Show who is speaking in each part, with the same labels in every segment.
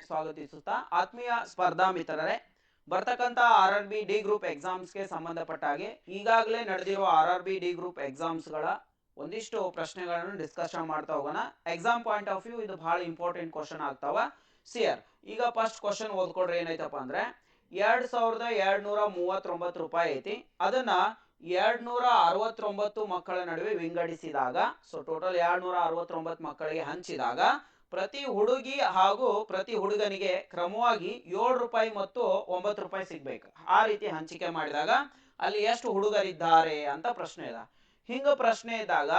Speaker 1: ಸ್ವಾಗತಿಸುತ್ತಾ ಆತ್ಮೀಯ ಸ್ಪರ್ಧಾ ಮಿತ್ರರೇ, ಬರ್ತಕ್ಕಂಥ RRB ಡಿ ಗ್ರೂಪ್ ಎಕ್ಸಾಮ್ಸ್ಗೆ ಸಂಬಂಧಪಟ್ಟ ಹಾಗೆ ಈಗಾಗಲೇ ನಡೆದಿರುವ RRB ಡಿ ಗ್ರೂಪ್ ಎಕ್ಸಾಮ್ಸ್ಗಳ ಒಂದಿಷ್ಟು ಪ್ರಶ್ನೆಗಳನ್ನು ಡಿಸ್ಕಷನ್ ಮಾಡ್ತಾ ಹೋಗೋಣ. ಎಕ್ಸಾಮ್ ಪಾಯಿಂಟ್ ಆಫ್ ವ್ಯೂ ಇದು ಬಹಳ ಇಂಪಾರ್ಟೆಂಟ್ ಕ್ವಶನ್ ಆಗ್ತಾವ. ಸಿಯರ್ ಈಗ ಫಸ್ಟ್ ಕ್ವಶನ್ ಓದ್ಕೊಡ್ರಿ. ಏನೈತಪ್ಪ ಅಂದ್ರೆ 2239 ರೂಪಾಯಿ ಐತಿ, ಅದನ್ನ 269 ಮಕ್ಕಳ ನಡುವೆ ವಿಂಗಡಿಸಿದಾಗ, ಸೊ ಟೋಟಲ್ 269 ಮಕ್ಕಳಿಗೆ ಹಂಚಿದಾಗ ಪ್ರತಿ ಹುಡುಗಿ ಹಾಗೂ ಪ್ರತಿ ಹುಡುಗನಿಗೆ ಕ್ರಮವಾಗಿ 7 ರೂಪಾಯಿ ಮತ್ತು 9 ರೂಪಾಯಿ ಸಿಗ್ಬೇಕು. ಆ ರೀತಿ ಹಂಚಿಕೆ ಮಾಡಿದಾಗ ಅಲ್ಲಿ ಎಷ್ಟು ಹುಡುಗರಿದ್ದಾರೆ ಅಂತ ಪ್ರಶ್ನೆ ಇದೆ. ಹಿಂಗ ಪ್ರಶ್ನೆ ಇದ್ದಾಗ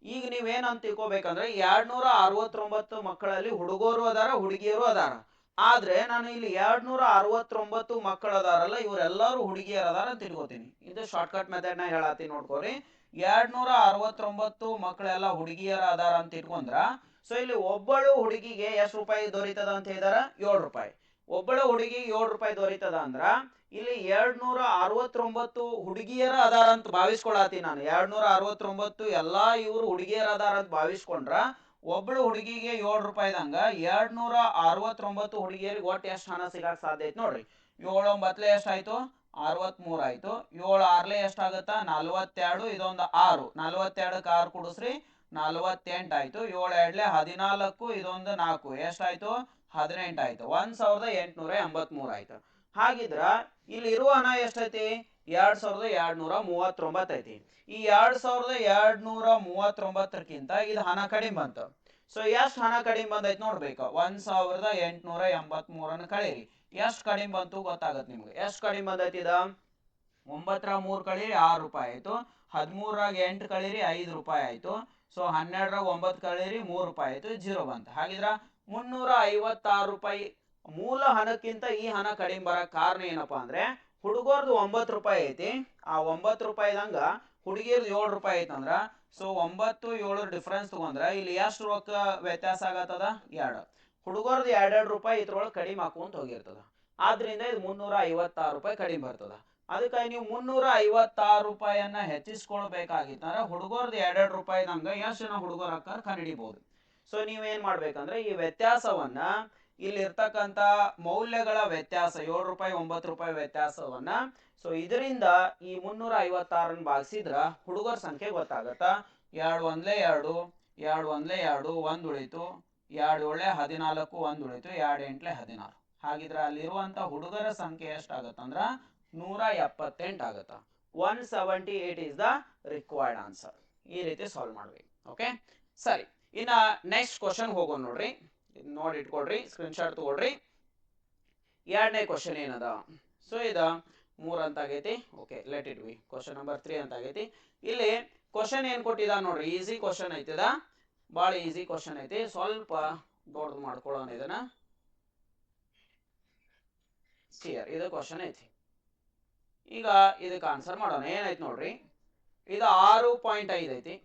Speaker 1: ಈಗ ನೀವೇನಂತ ತಿಳ್ಕೊಬೇಕಂದ್ರೆ 269 ಮಕ್ಕಳಲ್ಲಿ ಹುಡುಗರು ಅದಾರ, ಹುಡುಗಿಯರು ಅದಾರ. ಆದ್ರೆ ನಾನು ಇಲ್ಲಿ 269 ಮಕ್ಕಳು ಅದಾರಲ್ಲ, ಇವರೆಲ್ಲರೂ ಹುಡುಗಿಯರು ಅದಾರ ಅಂತ ತಿಳ್ಕೊತೀನಿ. ಇದು ಶಾರ್ಟ್ಕಟ್ ಮೆಥಡ್ ನ ಹೇಳತ್ತೀನಿ, ನೋಡ್ಕೋರಿ. 269 ಮಕ್ಕಳೆಲ್ಲ ಹುಡುಗಿಯರ ಅದಾರ ಅಂತ ಇಟ್ಕೊಂಡ್ರ, ಸೊ ಇಲ್ಲಿ ಒಬ್ಬಳು ಹುಡುಗಿಗೆ ಎಷ್ಟು ರೂಪಾಯಿ ದೊರೀತದ ಅಂತ ಹೇಳಿದಾರ? 7 ರೂಪಾಯಿ. ಒಬ್ಬಳು ಹುಡುಗಿಗೆ 7 ರೂಪಾಯಿ ದೊರೀತದ ಅಂದ್ರ ಇಲ್ಲಿ 269 ಹುಡುಗಿಯರ ಅದಾರ ಅಂತ ಭಾವಿಸ್ಕೊಳತೀನಿ ನಾನು. 269 ಎಲ್ಲಾ ಇವರು ಹುಡುಗಿಯರ ಅದಾರ ಅಂತ ಭಾವಿಸ್ಕೊಂಡ್ರ ಒಬ್ಬಳು ಹುಡುಗಿಗೆ 7 ರೂಪಾಯಿದಂಗ 269 ಹುಡುಗಿಯರಿಗೆ ಒಟ್ಟು ಎಷ್ಟು ಹಣ ಸಿಗಕ್ ಸಾಧ್ಯ ಐತಿ ನೋಡ್ರಿ. 7 9 ಎಷ್ಟಾಯ್ತು? 63 ಆಯ್ತು. 7 6 ಎಷ್ಟಾಗತ್ತ? 42. ಇದೊಂದು 6, 42ಕ್ಕೆ 6 ಕೂಡಿಸ್ರಿ 48 ಆಯ್ತು. 7 2 14, ಇದೊಂದು 4, ಎಷ್ಟಾಯ್ತು? 18 ಆಯ್ತು. 1883 ಆಯ್ತು. ಹಾಗಿದ್ರ ಇಲ್ಲಿ ಇರುವ ಹಣ ಎಷ್ಟೈತಿ? 2239 ಐತಿ. ಈ 2239ಕ್ಕಿಂತ ಇದು ಹಣ ಕಡಿಮೆ ಬಂತು. ಸೊ ಎಷ್ಟು ಹಣ ಕಡಿಮೆ ಬಂದೈತಿ ನೋಡ್ಬೇಕು. 1883 ಕಳೀರಿ. ಎಷ್ಟು ಕಡಿಮೆ ಬಂತು ಗೊತ್ತಾಗತ್ತೆ ನಿಮ್ಗೆ. ಎಷ್ಟು ಕಡಿಮೆ ಬಂದೈತಿ ಇದ? 9 ರ 3 ಕಳೀರಿ 6 ರೂಪಾಯಿ ಆಯ್ತು. 13 ರಾಗ 8 ಕಳೀರಿ 5 ರೂಪಾಯಿ ಆಯ್ತು. ಸೊ 12 ರಾಗ 9 ಕಳೀರಿ 3 ರೂಪಾಯಿ ಆಯ್ತು. 0 ಬಂತು. ಹಾಗಿದ್ರ 356 ರೂಪಾಯಿ ಮೂಲ ಹಣಕ್ಕಿಂತ ಈ ಹಣ ಕಡಿಮೆ ಬರಕ್ ಕಾರಣ ಏನಪ್ಪಾ ಅಂದ್ರೆ ಹುಡುಗರ್ದು 9 ರೂಪಾಯಿ ಐತಿ. ಆ 9 ರೂಪಾಯಿದಂಗ ಹುಡುಗಿಯರ್ದು 7 ರೂಪಾಯಿ ಐತಂದ್ರ, ಸೊ 9 7 ಡಿಫ್ರೆನ್ಸ್ ತಗೊಂಡ್ರ ಇಲ್ಲಿ ಎಷ್ಟು ರೊಕ್ಕ ವ್ಯತ್ಯಾಸ ಆಗತ್ತದ? 2. ಹುಡುಗರ್ದು 2 ರೂಪಾಯಿ ಇದ್ರೊಳಗೆ ಕಡಿಮೆ ಹಾಕೊಂತ ಹೋಗಿರ್ತದ. ಆದ್ರಿಂದ ಇದು 356 ರೂಪಾಯಿ ಕಡಿಮೆ ಬರ್ತದ. ಅದಕ್ಕಾಗಿ ನೀವು 356 ರೂಪಾಯಿಯನ್ನ ಹೆಚ್ಚಿಸ್ಕೊಳ್ಬೇಕಾಗಿತ್ತಂದ್ರೆ ಹುಡುಗರ್ದು 2 ರೂಪಾಯಿದಂಗ ಎಷ್ಟು ಜನ ಹುಡುಗರ ಅಕ್ಕಾರ ಕಂಡಿಡಿಬಹುದು. ಸೊ ನೀವೇನ್ ಮಾಡ್ಬೇಕಂದ್ರೆ ಈ ವ್ಯತ್ಯಾಸವನ್ನ ಇಲ್ಲಿ ಇರ್ತಕ್ಕಂಥ ಮೌಲ್ಯಗಳ ವ್ಯತ್ಯಾಸ 7 ರೂಪಾಯಿ 9 ರೂಪಾಯಿ ವ್ಯತ್ಯಾಸವನ್ನ, ಸೊ ಇದರಿಂದ ಈ 356 ಭಾಗಿಸಿದ್ರ ಹುಡುಗರ ಸಂಖ್ಯೆ ಗೊತ್ತಾಗತ್ತ. 2 1 2, 2 1 2, 1 ಉಳಿತು. 2 7 14, 1 ಉಳಿತು. 2 8 16. ಹಾಗಿದ್ರೆ ಅಲ್ಲಿರುವಂತ ಹುಡುಗರ ಸಂಖ್ಯೆ ಎಷ್ಟಾಗತ್ತಂದ್ರ 178 ಆಗತ್ತ. 178 ಇಸ್ ದ ರಿಕ್ವೈರ್ಡ್ ಆನ್ಸರ್. ಈ ರೀತಿ ಸಾಲ್ವ್ ಮಾಡ್ಬೇಕು. ಓಕೆ, ಸರಿ. ಇನ್ನ ನೆಕ್ಸ್ಟ್ ಕ್ವಶನ್ ಹೋಗೋಣ ನೋಡ್ರಿ. ನೋಡಿ ಇಟ್ಕೊಳ್ರಿ, ಸ್ಕ್ರೀನ್ ಶಾಟ್ ತಗೊಳ್ರಿ. ಎರಡನೇ ಕ್ವಶನ್ ಏನದ? ಸೊ ಇದ 3 ಅಂತ ಆಗೈತಿ. Okay, let it be. Question number 3 ಅಂತ ಆಗೈತಿ. ಇಲ್ಲಿ ಕ್ವಶನ್ ಏನ್ ಕೊಟ್ಟಿದ ನೋಡ್ರಿ, ಈಸಿ ಕ್ವಶನ್ ಐತಿದ, ಬಹಳ ಈಸಿ ಕ್ವಶನ್ ಐತಿ. ಸ್ವಲ್ಪ ದೊಡ್ಡದು ಮಾಡ್ಕೊಳ್ಳೋಣ ಇದನ್ನ. ಕ್ಲಿಯರ್, ಇದು ಕ್ವಶನ್ ಐತಿ. ಈಗ ಇದಕ್ಕೆ ಆನ್ಸರ್ ಮಾಡೋಣ. ಏನಾಯ್ತು ನೋಡ್ರಿ, ಇದು 6.5 ಐತಿ,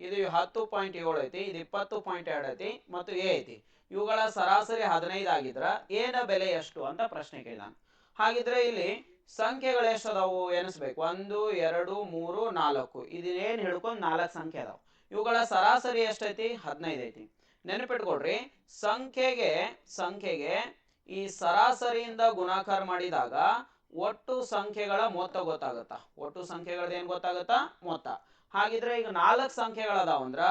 Speaker 1: ಇದು 10.7 ಐತಿ, ಇದು 20.2 ಐತಿ ಮತ್ತು ಎ ಐತಿ. ಇವುಗಳ ಸರಾಸರಿ 15 ಆಗಿದ್ರ ಏನ ಬೆಲೆ ಎಷ್ಟು ಅಂತ ಪ್ರಶ್ನೆ ಕೇಳಿದಾನ. ಹಾಗಿದ್ರೆ ಇಲ್ಲಿ ಸಂಖ್ಯೆಗಳು ಎಷ್ಟು ಅದಾವು ಎನಿಸ್ಬೇಕು. 1 2 3 4, ಇದನ್ನೇನ್ ಹಿಡ್ಕೊಂಡು 4 ಸಂಖ್ಯೆ ಅದಾವ. ಇವುಗಳ ಸರಾಸರಿ ಎಷ್ಟೈತಿ? 15 ಐತಿ. ನೆನಪಿಟ್ಕೊಡ್ರಿ, ಸಂಖ್ಯೆಗೆ ಈ ಸರಾಸರಿಯಿಂದ ಗುಣಾಕಾರ ಮಾಡಿದಾಗ ಒಟ್ಟು ಸಂಖ್ಯೆಗಳ ಮೊತ್ತ ಗೊತ್ತಾಗತ್ತ. ಒಟ್ಟು ಸಂಖ್ಯೆಗಳದ ಏನ್ ಗೊತ್ತಾಗತ್ತ? ಮೊತ್ತ. ಹಾಗಿದ್ರೆ ಈಗ 4 ಸಂಖ್ಯೆಗಳದಾವಂದ್ರ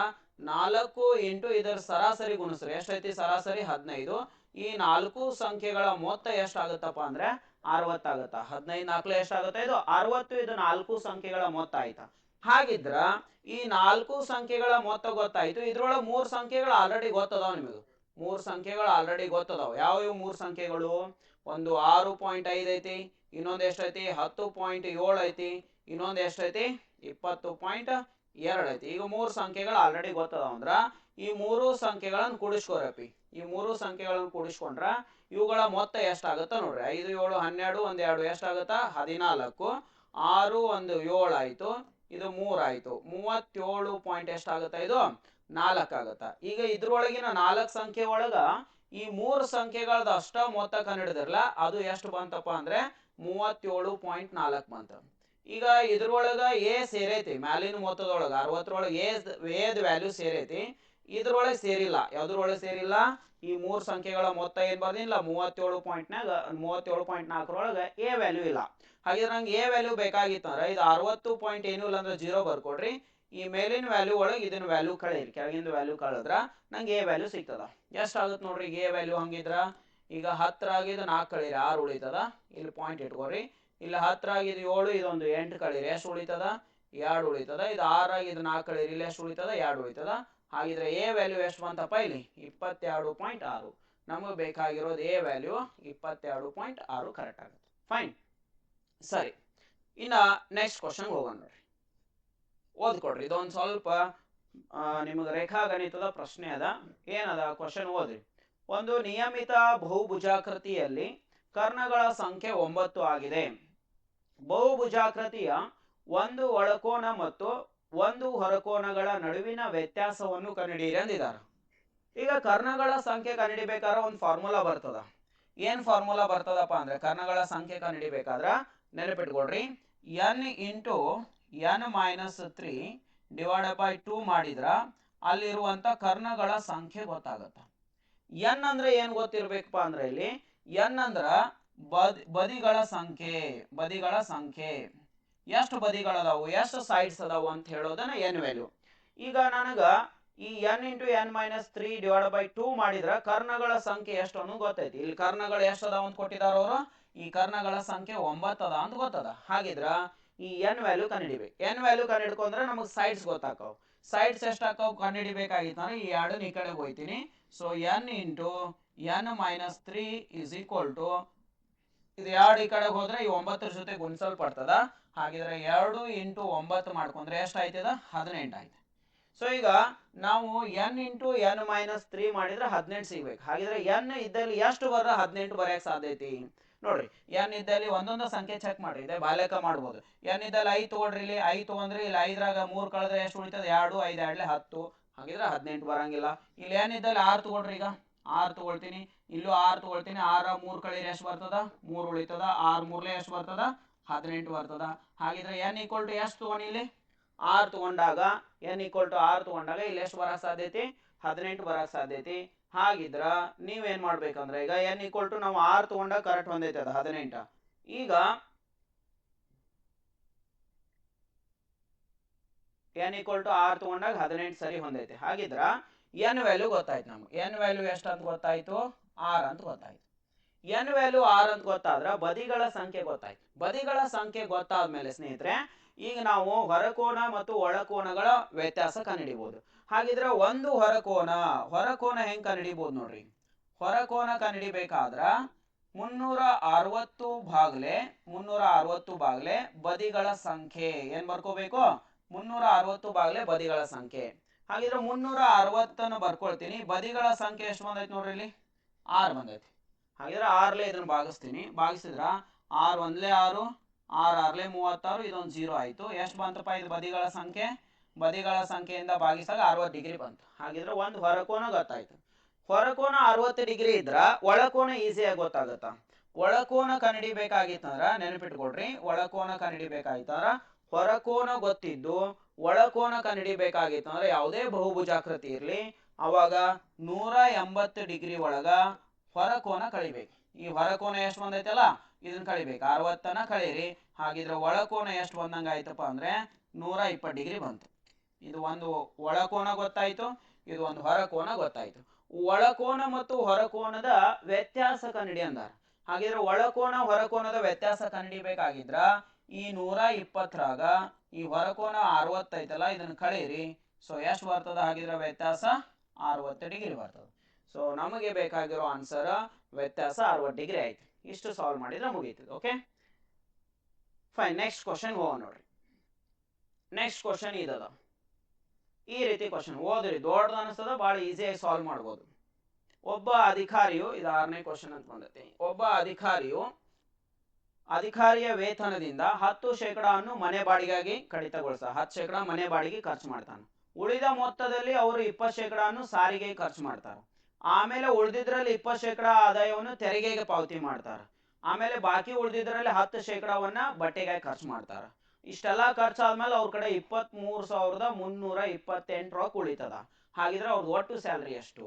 Speaker 1: 4 ಇಂಟು ಇದರ ಸರಾಸರಿ ಗುಣಿಸ್ರಿ. ಎಷ್ಟೈತಿ ಸರಾಸರಿ? 15. ಈ 4 ಸಂಖ್ಯೆಗಳ ಮೊತ್ತ ಎಷ್ಟಾಗತ್ತಪ್ಪ ಅಂದ್ರೆ 60 ಆಗತ್ತ. 15 4 ಎಷ್ಟಾಗತ್ತ? ಇದು 60. ಇದು 4 ಸಂಖ್ಯೆಗಳ ಮೊತ್ತ ಆಯ್ತಾ. ಹಾಗಿದ್ರ ಈ 4 ಸಂಖ್ಯೆಗಳ ಮೊತ್ತ ಗೊತ್ತಾಯ್ತು. ಇದ್ರೊಳಗೆ 3 ಸಂಖ್ಯೆಗಳು ಆಲ್ರೆಡಿ ಗೊತ್ತದಾವ ನಿಮಗೆ. 3 ಸಂಖ್ಯೆಗಳು ಆಲ್ರೆಡಿ ಗೊತ್ತದಾವ. ಯಾವ 3 ಸಂಖ್ಯೆಗಳು? ಒಂದು 6.5 ಐತಿ, ಇನ್ನೊಂದು ಎಷ್ಟೈತಿ? 10.7 ಐತಿ, ಇನ್ನೊಂದು ಎಷ್ಟೈತಿ? 20.2 ಐತಿ. ಈಗ 3 ಸಂಖ್ಯೆಗಳು ಆಲ್ರೆಡಿ ಗೊತ್ತದಾವ ಅಂದ್ರ ಈ 3 ಸಂಖ್ಯೆಗಳನ್ನು ಕೂಡಿಸ್ಕೋರಪಿ. ಈ 3 ಸಂಖ್ಯೆಗಳನ್ನು ಕೂಡಿಸ್ಕೊಂಡ್ರ ಇವುಗಳ ಮೊತ್ತ ಎಷ್ಟಾಗತ್ತ ನೋಡ್ರಿ. 5 7 12, 1 2 ಎಷ್ಟಾಗತ್ತ? 14. 6 1 7 ಆಯ್ತು, ಇದು 3 ಆಯ್ತು. 37 ಪಾಯಿಂಟ್ ಎಷ್ಟಾಗತ್ತ? ಇದು 4 ಆಗತ್ತ. ಈಗ ಇದ್ರೊಳಗಿನ 4 ಸಂಖ್ಯೆ ಒಳಗ ಈ 3 ಸಂಖ್ಯೆಗಳದ ಅಷ್ಟ ಮೊತ್ತ ಕಂಡಿಡಿದಿರಲ್ಲ, ಅದು ಎಷ್ಟು ಬಂತಪ್ಪ ಅಂದ್ರೆ 37.4 ಬಂತ. ಈಗ ಇದ್ರೊಳಗ ಎ ಸೇರೈತಿ ಮ್ಯಾಲಿನ ಮೊತ್ತದೊಳಗ 60ರೊಳಗೆ ಎದ್ ವ್ಯಾಲ್ಯೂ ಸೇರೈತಿ. ಇದ್ರೊಳಗೆ ಸೇರಿಲ್ಲ. ಯಾವ್ದ್ರೊಳಗೆ ಸೇರಿಲ್ಲ? ಈ ಮೂರು ಸಂಖ್ಯೆಗಳ ಮೊತ್ತ ಏನ್ ಬರ್ದಿಲ್ಲ 37.4 ಎ ವ್ಯಾಲ್ಯೂ ಇಲ್ಲ. ಹಾಗಿದ್ರೆ ನಂಗೆ ಎ ವ್ಯಾಲ್ಯೂ ಬೇಕಾಗಿತ್ತು ಅಂದ್ರೆ ಇದು 60 ಪಾಯಿಂಟ್ ಏನೂ ಇಲ್ಲ ಅಂದ್ರೆ 0 ಬರ್ಕೊಡ್ರಿ. ಈ ಮೇಲಿನ ವ್ಯಾಲ್ಯೂ ಒಳಗೆ ಇದನ್ನ ವ್ಯಾಲ್ಯೂ ಕಳೀರಿ, ಕೆಳಗಿಂದ ವ್ಯಾಲ್ಯೂ ಕಳೆದ್ರ ನಂಗೆ ಎ ವ್ಯಾಲ್ಯೂ ಸಿಗ್ತದ. ಎಷ್ಟಾಗುತ್ತೆ ನೋಡ್ರಿ ಎ ವ್ಯಾಲ್ಯೂ? ಹಂಗಿದ್ರ ಈಗ 10 ಆಗಿದ್ದು 4 ಕಳೀರಿ 6 ಉಳಿತದ. ಇಲ್ಲಿ ಪಾಯಿಂಟ್ ಇಟ್ಕೋರಿ. ಇಲ್ಲಿ 10 ಆಗಿದ್ದು 7, ಇದೊಂದು 8 ಕಳೀರಿ ಎಷ್ಟು ಉಳಿತದ? 2 ಉಳಿತದ. ಇದು 6 ಆಗಿದ್ದು 4 ಕಳೀರಿ, ಇಲ್ಲಿ ಎಷ್ಟು ಉಳಿತದ? 2 ಉಳಿತದ. ಹಾಗಿದ್ರೆ ಎ ವ್ಯಾಲ್ಯೂ ಎಷ್ಟು ಬಂತಪ್ಪ ಇಲ್ಲಿ? 22.6. ನಮಗೆ ಬೇಕಾಗಿರೋದು ಎ ವ್ಯಾಲ್ಯೂ 22.6 ಕರೆಕ್ಟ್ ಆಗುತ್ತೆ. ಫೈನ್, ಸರಿ. ಇನ್ನ ನೆಕ್ಸ್ಟ್ ಕ್ವಶನ್ ಹೋಗೋಣ ನೋಡ್ರಿ. ಓದ್ಕೊಡ್ರಿ, ಇದೊಂದು ಸ್ವಲ್ಪ ನಿಮಗೆ ರೇಖಾಗಣಿತದ ಪ್ರಶ್ನೆ ಅದ. ಏನದ ಕ್ವಶನ್ ಓದ್ರಿ. ಒಂದು ನಿಯಮಿತ ಬಹುಭುಜಾಕೃತಿಯಲ್ಲಿ ಕರ್ಣಗಳ ಸಂಖ್ಯೆ 9 ಆಗಿದೆ. ಬಹುಭುಜಾಕೃತಿಯ ಒಂದು ಒಳಕೋನ ಮತ್ತು ಒಂದು ಹೊರಕೋನಗಳ ನಡುವಿನ ವ್ಯತ್ಯಾಸವನ್ನು ಕಂಡುಹಿಡಿಯಿರಿ ಅಂದಿದ್ದಾರೆ. ಈಗ ಕರ್ಣಗಳ ಸಂಖ್ಯೆ ಕಂಡುಹಿಡಿಬೇಕಾದ್ರೆ ಒಂದು ಫಾರ್ಮುಲಾ ಬರ್ತದ. ಏನ್ ಫಾರ್ಮುಲಾ ಬರ್ತದಪ್ಪ ಅಂದ್ರೆ ಕರ್ಣಗಳ ಸಂಖ್ಯೆ ಕಂಡುಹಿಡಿಬೇಕಾದ್ರ ನೆನಪಿಟ್ಕೊಡ್ರಿ, n into n minus 3 divided by 2 ಮಾಡಿದ್ರ ಅಲ್ಲಿರುವಂತ ಕರ್ಣಗಳ ಸಂಖ್ಯೆ ಗೊತ್ತಾಗತ್ತ. n ಅಂದ್ರೆ ಏನ್ ಗೊತ್ತಿರ್ಬೇಕಪ್ಪ ಅಂದ್ರೆ ಇಲ್ಲಿ n ಅಂದ್ರ ಬದಿಗಳ ಸಂಖ್ಯೆ. ಬದಿಗಳ ಸಂಖ್ಯೆ ಎಷ್ಟು ಬದಿಗಳದಾವು, ಎಷ್ಟು ಸೈಡ್ಸ್ ಅದಾವು ಅಂತ ಹೇಳೋದನ್ನ n ವ್ಯಾಲ್ಯೂ. ಈಗ ನನಗ ಈ n into n minus 3 divided by 2 ಮಾಡಿದ್ರ ಕರ್ಣಗಳ ಸಂಖ್ಯೆ ಎಷ್ಟು ಅನ್ನೋದು ಗೊತ್ತೈತಿ. ಇಲ್ಲಿ ಕರ್ಣಗಳು ಎಷ್ಟು ಅದಾವ ಅಂತ ಕೊಟ್ಟಿದಾರ ಅವರು. ಈ ಕರ್ಣಗಳ ಸಂಖ್ಯೆ 9 ಅದ ಅಂತ ಗೊತ್ತದ. ಹಾಗಿದ್ರ ಈ n ವ್ಯಾಲ್ಯೂ ಕಂಡುಹಿಡಿಬೇಕು. n ವ್ಯಾಲ್ಯೂ ಕಂಡುಹಿಡ್ಕೊಂಡ್ರೆ ನಮಗೆ ಸೈಡ್ಸ್ ಗೊತ್ತಾಕವು. ಸೈಡ್ಸ್ ಎಷ್ಟಾಕವು ಕಂಡುಹಿಡಿಬೇಕಾಗಿತ್ತಂದ್ರೆ ಈ 2 ಈ ಕಡೆ ಹೋಯ್ತೀನಿ. So n into n minus 3 is equal to ಇದು 2 ಈ ಕಡೆ ಹೋದ್ರೆ ಈ 9 ಜೊತೆ ಗುಣಿಸಲ್ಪಡ್ತದ. ಹಾಗಿದ್ರೆ 2 ಇಂಟು 9 ಮಾಡ್ಕೊಂಡ್ರೆ ಎಷ್ಟಾಯ್ತದ? 18 ಆಯ್ತು. ಸೊ ಈಗ ನಾವು n ಇಂಟು n ಮೈನಸ್ 3 ಮಾಡಿದ್ರೆ 18 ಸಿಗ್ಬೇಕು. ಹಾಗಿದ್ರೆ n ಇದ್ದಲ್ಲಿ ಎಷ್ಟು ಬರ 18 ಬರೆಯಕ್ಕೆ ಸಾಧ್ಯ ಐತಿ ನೋಡ್ರಿ. n ಇದ್ದಲ್ಲಿ ಒಂದೊಂದು ಸಂಖ್ಯೆ ಚೆಕ್ ಮಾಡ್ರಿ, ಇದೆ ಬಾಲೆಕ ಮಾಡ್ಬೋದು. n ಇದ್ದಲ್ಲಿ 5 ತಗೊಳ್ರಿ. ಇಲ್ಲಿ 5 ತಗೊಂಡ್ರಿ, ಇಲ್ಲಿ 5ರಾಗ 3 ಕಳೆದ್ರೆ ಎಷ್ಟು ಉಳಿತದೆ? 2, 5 2 10. ಹಾಗಿದ್ರೆ 18 ಬರಂಗಿಲ್ಲ. ಇಲ್ಲಿ n ಇದ್ದಲ್ಲಿ 6 ತಗೊಳ್ರಿ. ಈಗ 6 ತಗೊಳ್ತೀನಿ, ಇಲ್ಲೂ 6 ತಗೊಳ್ತೀನಿ. 6 3 ಕಳೀರಿ ಎಷ್ಟು ಬರ್ತದ? 3 ಉಳಿತದ. 6 3 ಎಷ್ಟು ಬರ್ತದ? 18 ಬರ್ತದ. ಹಾಗಿದ್ರೆ n ಈಕ್ವಲ್ ಟು ಎಷ್ಟು ತಗೊಂಡು ಇಲ್ಲಿ 6 ತಗೊಂಡಾಗ n ಈಕ್ವಲ್ ಟು 6 ತಗೊಂಡಾಗ ಇಲ್ಲಿ ಎಷ್ಟು ಬರಕ್ಕೆ ಸಾಧ್ಯತೆ? 18 ಬರಕ್ಕೆ ಸಾಧ್ಯತೆ. ಹಾಗಿದ್ರ ನೀವೇನ್ ಮಾಡ್ಬೇಕಂದ್ರೆ ಈಗ n ಈಕ್ವಲ್ ಟು ನಾವು 6 ತಗೊಂಡಾಗ ಕರೆಕ್ಟ್ ಹೊಂದೈತೆ ಅದು 18. ಈಗ n ಈಕ್ವಲ್ ಟು 6 ತಗೊಂಡಾಗ 18 ಸರಿ ಹೊಂದೈತೆ. ಹಾಗಿದ್ರ n ವ್ಯಾಲ್ಯೂ ಗೊತ್ತಾಯ್ತು ನಮ್ಗೆ. n ವ್ಯಾಲ್ಯೂ ಎಷ್ಟು ಅಂತ ಗೊತ್ತಾಯ್ತು? 6 ಅಂತ ಗೊತ್ತಾಯ್ತು. n ವ್ಯಾಲ್ಯೂ 6 ಅಂತ ಗೊತ್ತಾದ್ರ ಬದಿಗಳ ಸಂಖ್ಯೆ ಗೊತ್ತಾಯ್ತು. ಬದಿಗಳ ಸಂಖ್ಯೆ ಗೊತ್ತಾದ್ಮೇಲೆ ಸ್ನೇಹಿತರೆ ಈಗ ನಾವು ಹೊರಕೋನ ಮತ್ತು ಒಳಕೋನಗಳ ವ್ಯತ್ಯಾಸ ಕಂಡುಹಿಡಿಬಹುದು. ಹಾಗಿದ್ರೆ ಒಂದು ಹೊರಕೋನ ಹೆಂಗ್ ಕಂಡುಹಿಡಿಬಹುದು ನೋಡ್ರಿ. ಹೊರಕೋನ ಕಂಡುಹಿಡಿಬೇಕಾದ್ರ 360 ಭಾಗಲೆ ಬದಿಗಳ ಸಂಖ್ಯೆ ಏನ್ ಬರ್ಕೋಬೇಕು? 360 ಭಾಗಲೆ ಬದಿಗಳ ಸಂಖ್ಯೆ. ಹಾಗಿದ್ರೆ 360 ಬರ್ಕೊಳ್ತೀನಿ. ಬದಿಗಳ ಸಂಖ್ಯೆ ಎಷ್ಟು ಬಂದೈತಿ ನೋಡ್ರಿ, ಇಲ್ಲಿ 6 ಬಂದೈತಿ. ಹಾಗಿದ್ರೆ 6ಲೇ ಇದನ್ನ ಭಾಗಿಸ್ತೀನಿ. ಭಾಗಿಸಿದ್ರ 6 1ಲೇ 6, 6 6ಲೇ 36, ಇದೊಂದು 0 ಆಯ್ತು. ಎಷ್ಟು ಬಂತಪ್ಪ ಇದು ಬದಿಗಳ ಸಂಖ್ಯೆ? ಬದಿಗಳ ಸಂಖ್ಯೆಯಿಂದ ಭಾಗಿಸಾಗ 60 ಡಿಗ್ರಿ ಬಂತು. ಹಾಗಿದ್ರೆ ಒಂದು ಹೊರಕೋನ ಗೊತ್ತಾಯ್ತು. ಹೊರಕೋನ 60 ಡಿಗ್ರಿ ಇದ್ರ ಒಳಕೋನ ಈಸಿಯಾಗಿ ಗೊತ್ತಾಗತ್ತ. ಒಳಕೋನ ಕಂಡುಹಿಡಿಬೇಕಾಗಿತ್ತಂದ್ರ ನೆನಪಿಟ್ಕೊಡ್ರಿ, ಒಳಕೋನ ಕಂಡುಹಿಡಿಬೇಕಾಗಿತ್ತಂದ್ರ ಹೊರಕೋನ ಗೊತ್ತಿದ್ದು ಒಳಕೋನ ಕಂಡುಹಿಡಿಬೇಕಾಗಿತ್ತಂದ್ರೆ ಯಾವುದೇ ಬಹುಭುಜಾಕೃತಿ ಇರಲಿ ಅವಾಗ 180 ಡಿಗ್ರಿ ಒಳಗ ಹೊರಕೋನ ಕಳಿಬೇಕು. ಈ ಹೊರಕೋನ ಎಷ್ಟು ಬಂದೈತಲ್ಲ ಇದನ್ನ ಕಳಿಬೇಕು. 60ನ ಕಳೀರಿ. ಹಾಗಿದ್ರೆ ಒಳಕೋನ ಎಷ್ಟು ಬಂದಂಗ ಆಯ್ತಪ್ಪ ಅಂದ್ರೆ 120 ಡಿಗ್ರಿ ಬಂತು. ಇದು ಒಂದು ಒಳಕೋನ ಗೊತ್ತಾಯ್ತು, ಇದು ಒಂದು ಹೊರಕೋನ ಗೊತ್ತಾಯ್ತು. ಒಳಕೋನ ಮತ್ತು ಹೊರಕೋನದ ವ್ಯತ್ಯಾಸ ಕಂಡುಹಿಡಿ ಅಂದಾರ. ಹಾಗಿದ್ರೆ ಒಳಕೋನ ಹೊರಕೋನದ ವ್ಯತ್ಯಾಸ ಕಂಡುಹಿಡಿಬೇಕಾಗಿದ್ರ ಈ 120ರಾಗ ಈ ಹೊರಕೋನ 60 ಐತಲ್ಲ ಇದನ್ನ ಕಳೀರಿ. ಸೊ ಎಷ್ಟು ಬರ್ತದ? ಹಾಗಿದ್ರೆ ವ್ಯತ್ಯಾಸ 60 ಡಿಗ್ರಿ ಬರ್ತದೆ. ಸೊ ನಮಗೆ ಬೇಕಾಗಿರೋ ಆನ್ಸರ್ ವ್ಯತ್ಯಾಸ 60 ಡಿಗ್ರಿ ಆಯ್ತು. ಇಷ್ಟು ಸಾಲ್ವ್ ಮಾಡಿದ್ರೆ ಮುಗೀತದೆ. Okay fine. ನೆಕ್ಸ್ಟ್ ಕ್ವಶನ್ ಹೋಗೋಣ ನೋಡ್ರಿ. ನೆಕ್ಸ್ಟ್ ಕ್ವಶನ್ ಇದದ. ಈ ರೀತಿ ಕ್ವಶನ್ ಓದ್ರಿ, ದೊಡ್ಡದು ಅನಿಸ್ತದ, ಬಹಳ ಈಸಿಯಾಗಿ ಸಾಲ್ವ್ ಮಾಡ್ಬೋದು. ಒಬ್ಬ ಅಧಿಕಾರಿಯು, ಇದು 6ನೇ ಕ್ವಶನ್ ಅಂತ ಬಂದೈತಿ. ಒಬ್ಬ ಅಧಿಕಾರಿಯ ವೇತನದಿಂದ 10% ಮನೆ ಬಾಡಿಗೆಯಾಗಿ ಕಡಿತಗೊಳಿಸ 10% ಮನೆ ಬಾಡಿಗೆ ಖರ್ಚು ಮಾಡ್ತಾನೆ. ಉಳಿದ ಮೊತ್ತದಲ್ಲಿ ಅವರು 20% ಸಾರಿಗೆ ಖರ್ಚು ಮಾಡ್ತಾರೆ. ಆಮೇಲೆ ಉಳಿದಿದ್ರಲ್ಲಿ 20% ಆದಾಯವನ್ನು ತೆರಿಗೆಗೆ ಪಾವತಿ ಮಾಡ್ತಾರೆ. ಆಮೇಲೆ ಬಾಕಿ ಉಳಿದಿದ್ರಲ್ಲಿ 10%ವನ್ನ ಬಟ್ಟೆಗಾಗಿ ಖರ್ಚು ಮಾಡ್ತಾರೆ. ಇಷ್ಟೆಲ್ಲ ಖರ್ಚಾದ್ಮೇಲೆ ಅವ್ರ ಕಡೆ 23,328 ರೂಪಾಯಿ ಉಳಿತದ. ಹಾಗಿದ್ರೆ ಅವ್ರದ್ದು ಒಟ್ಟು ಸ್ಯಾಲ್ರಿ ಎಷ್ಟು?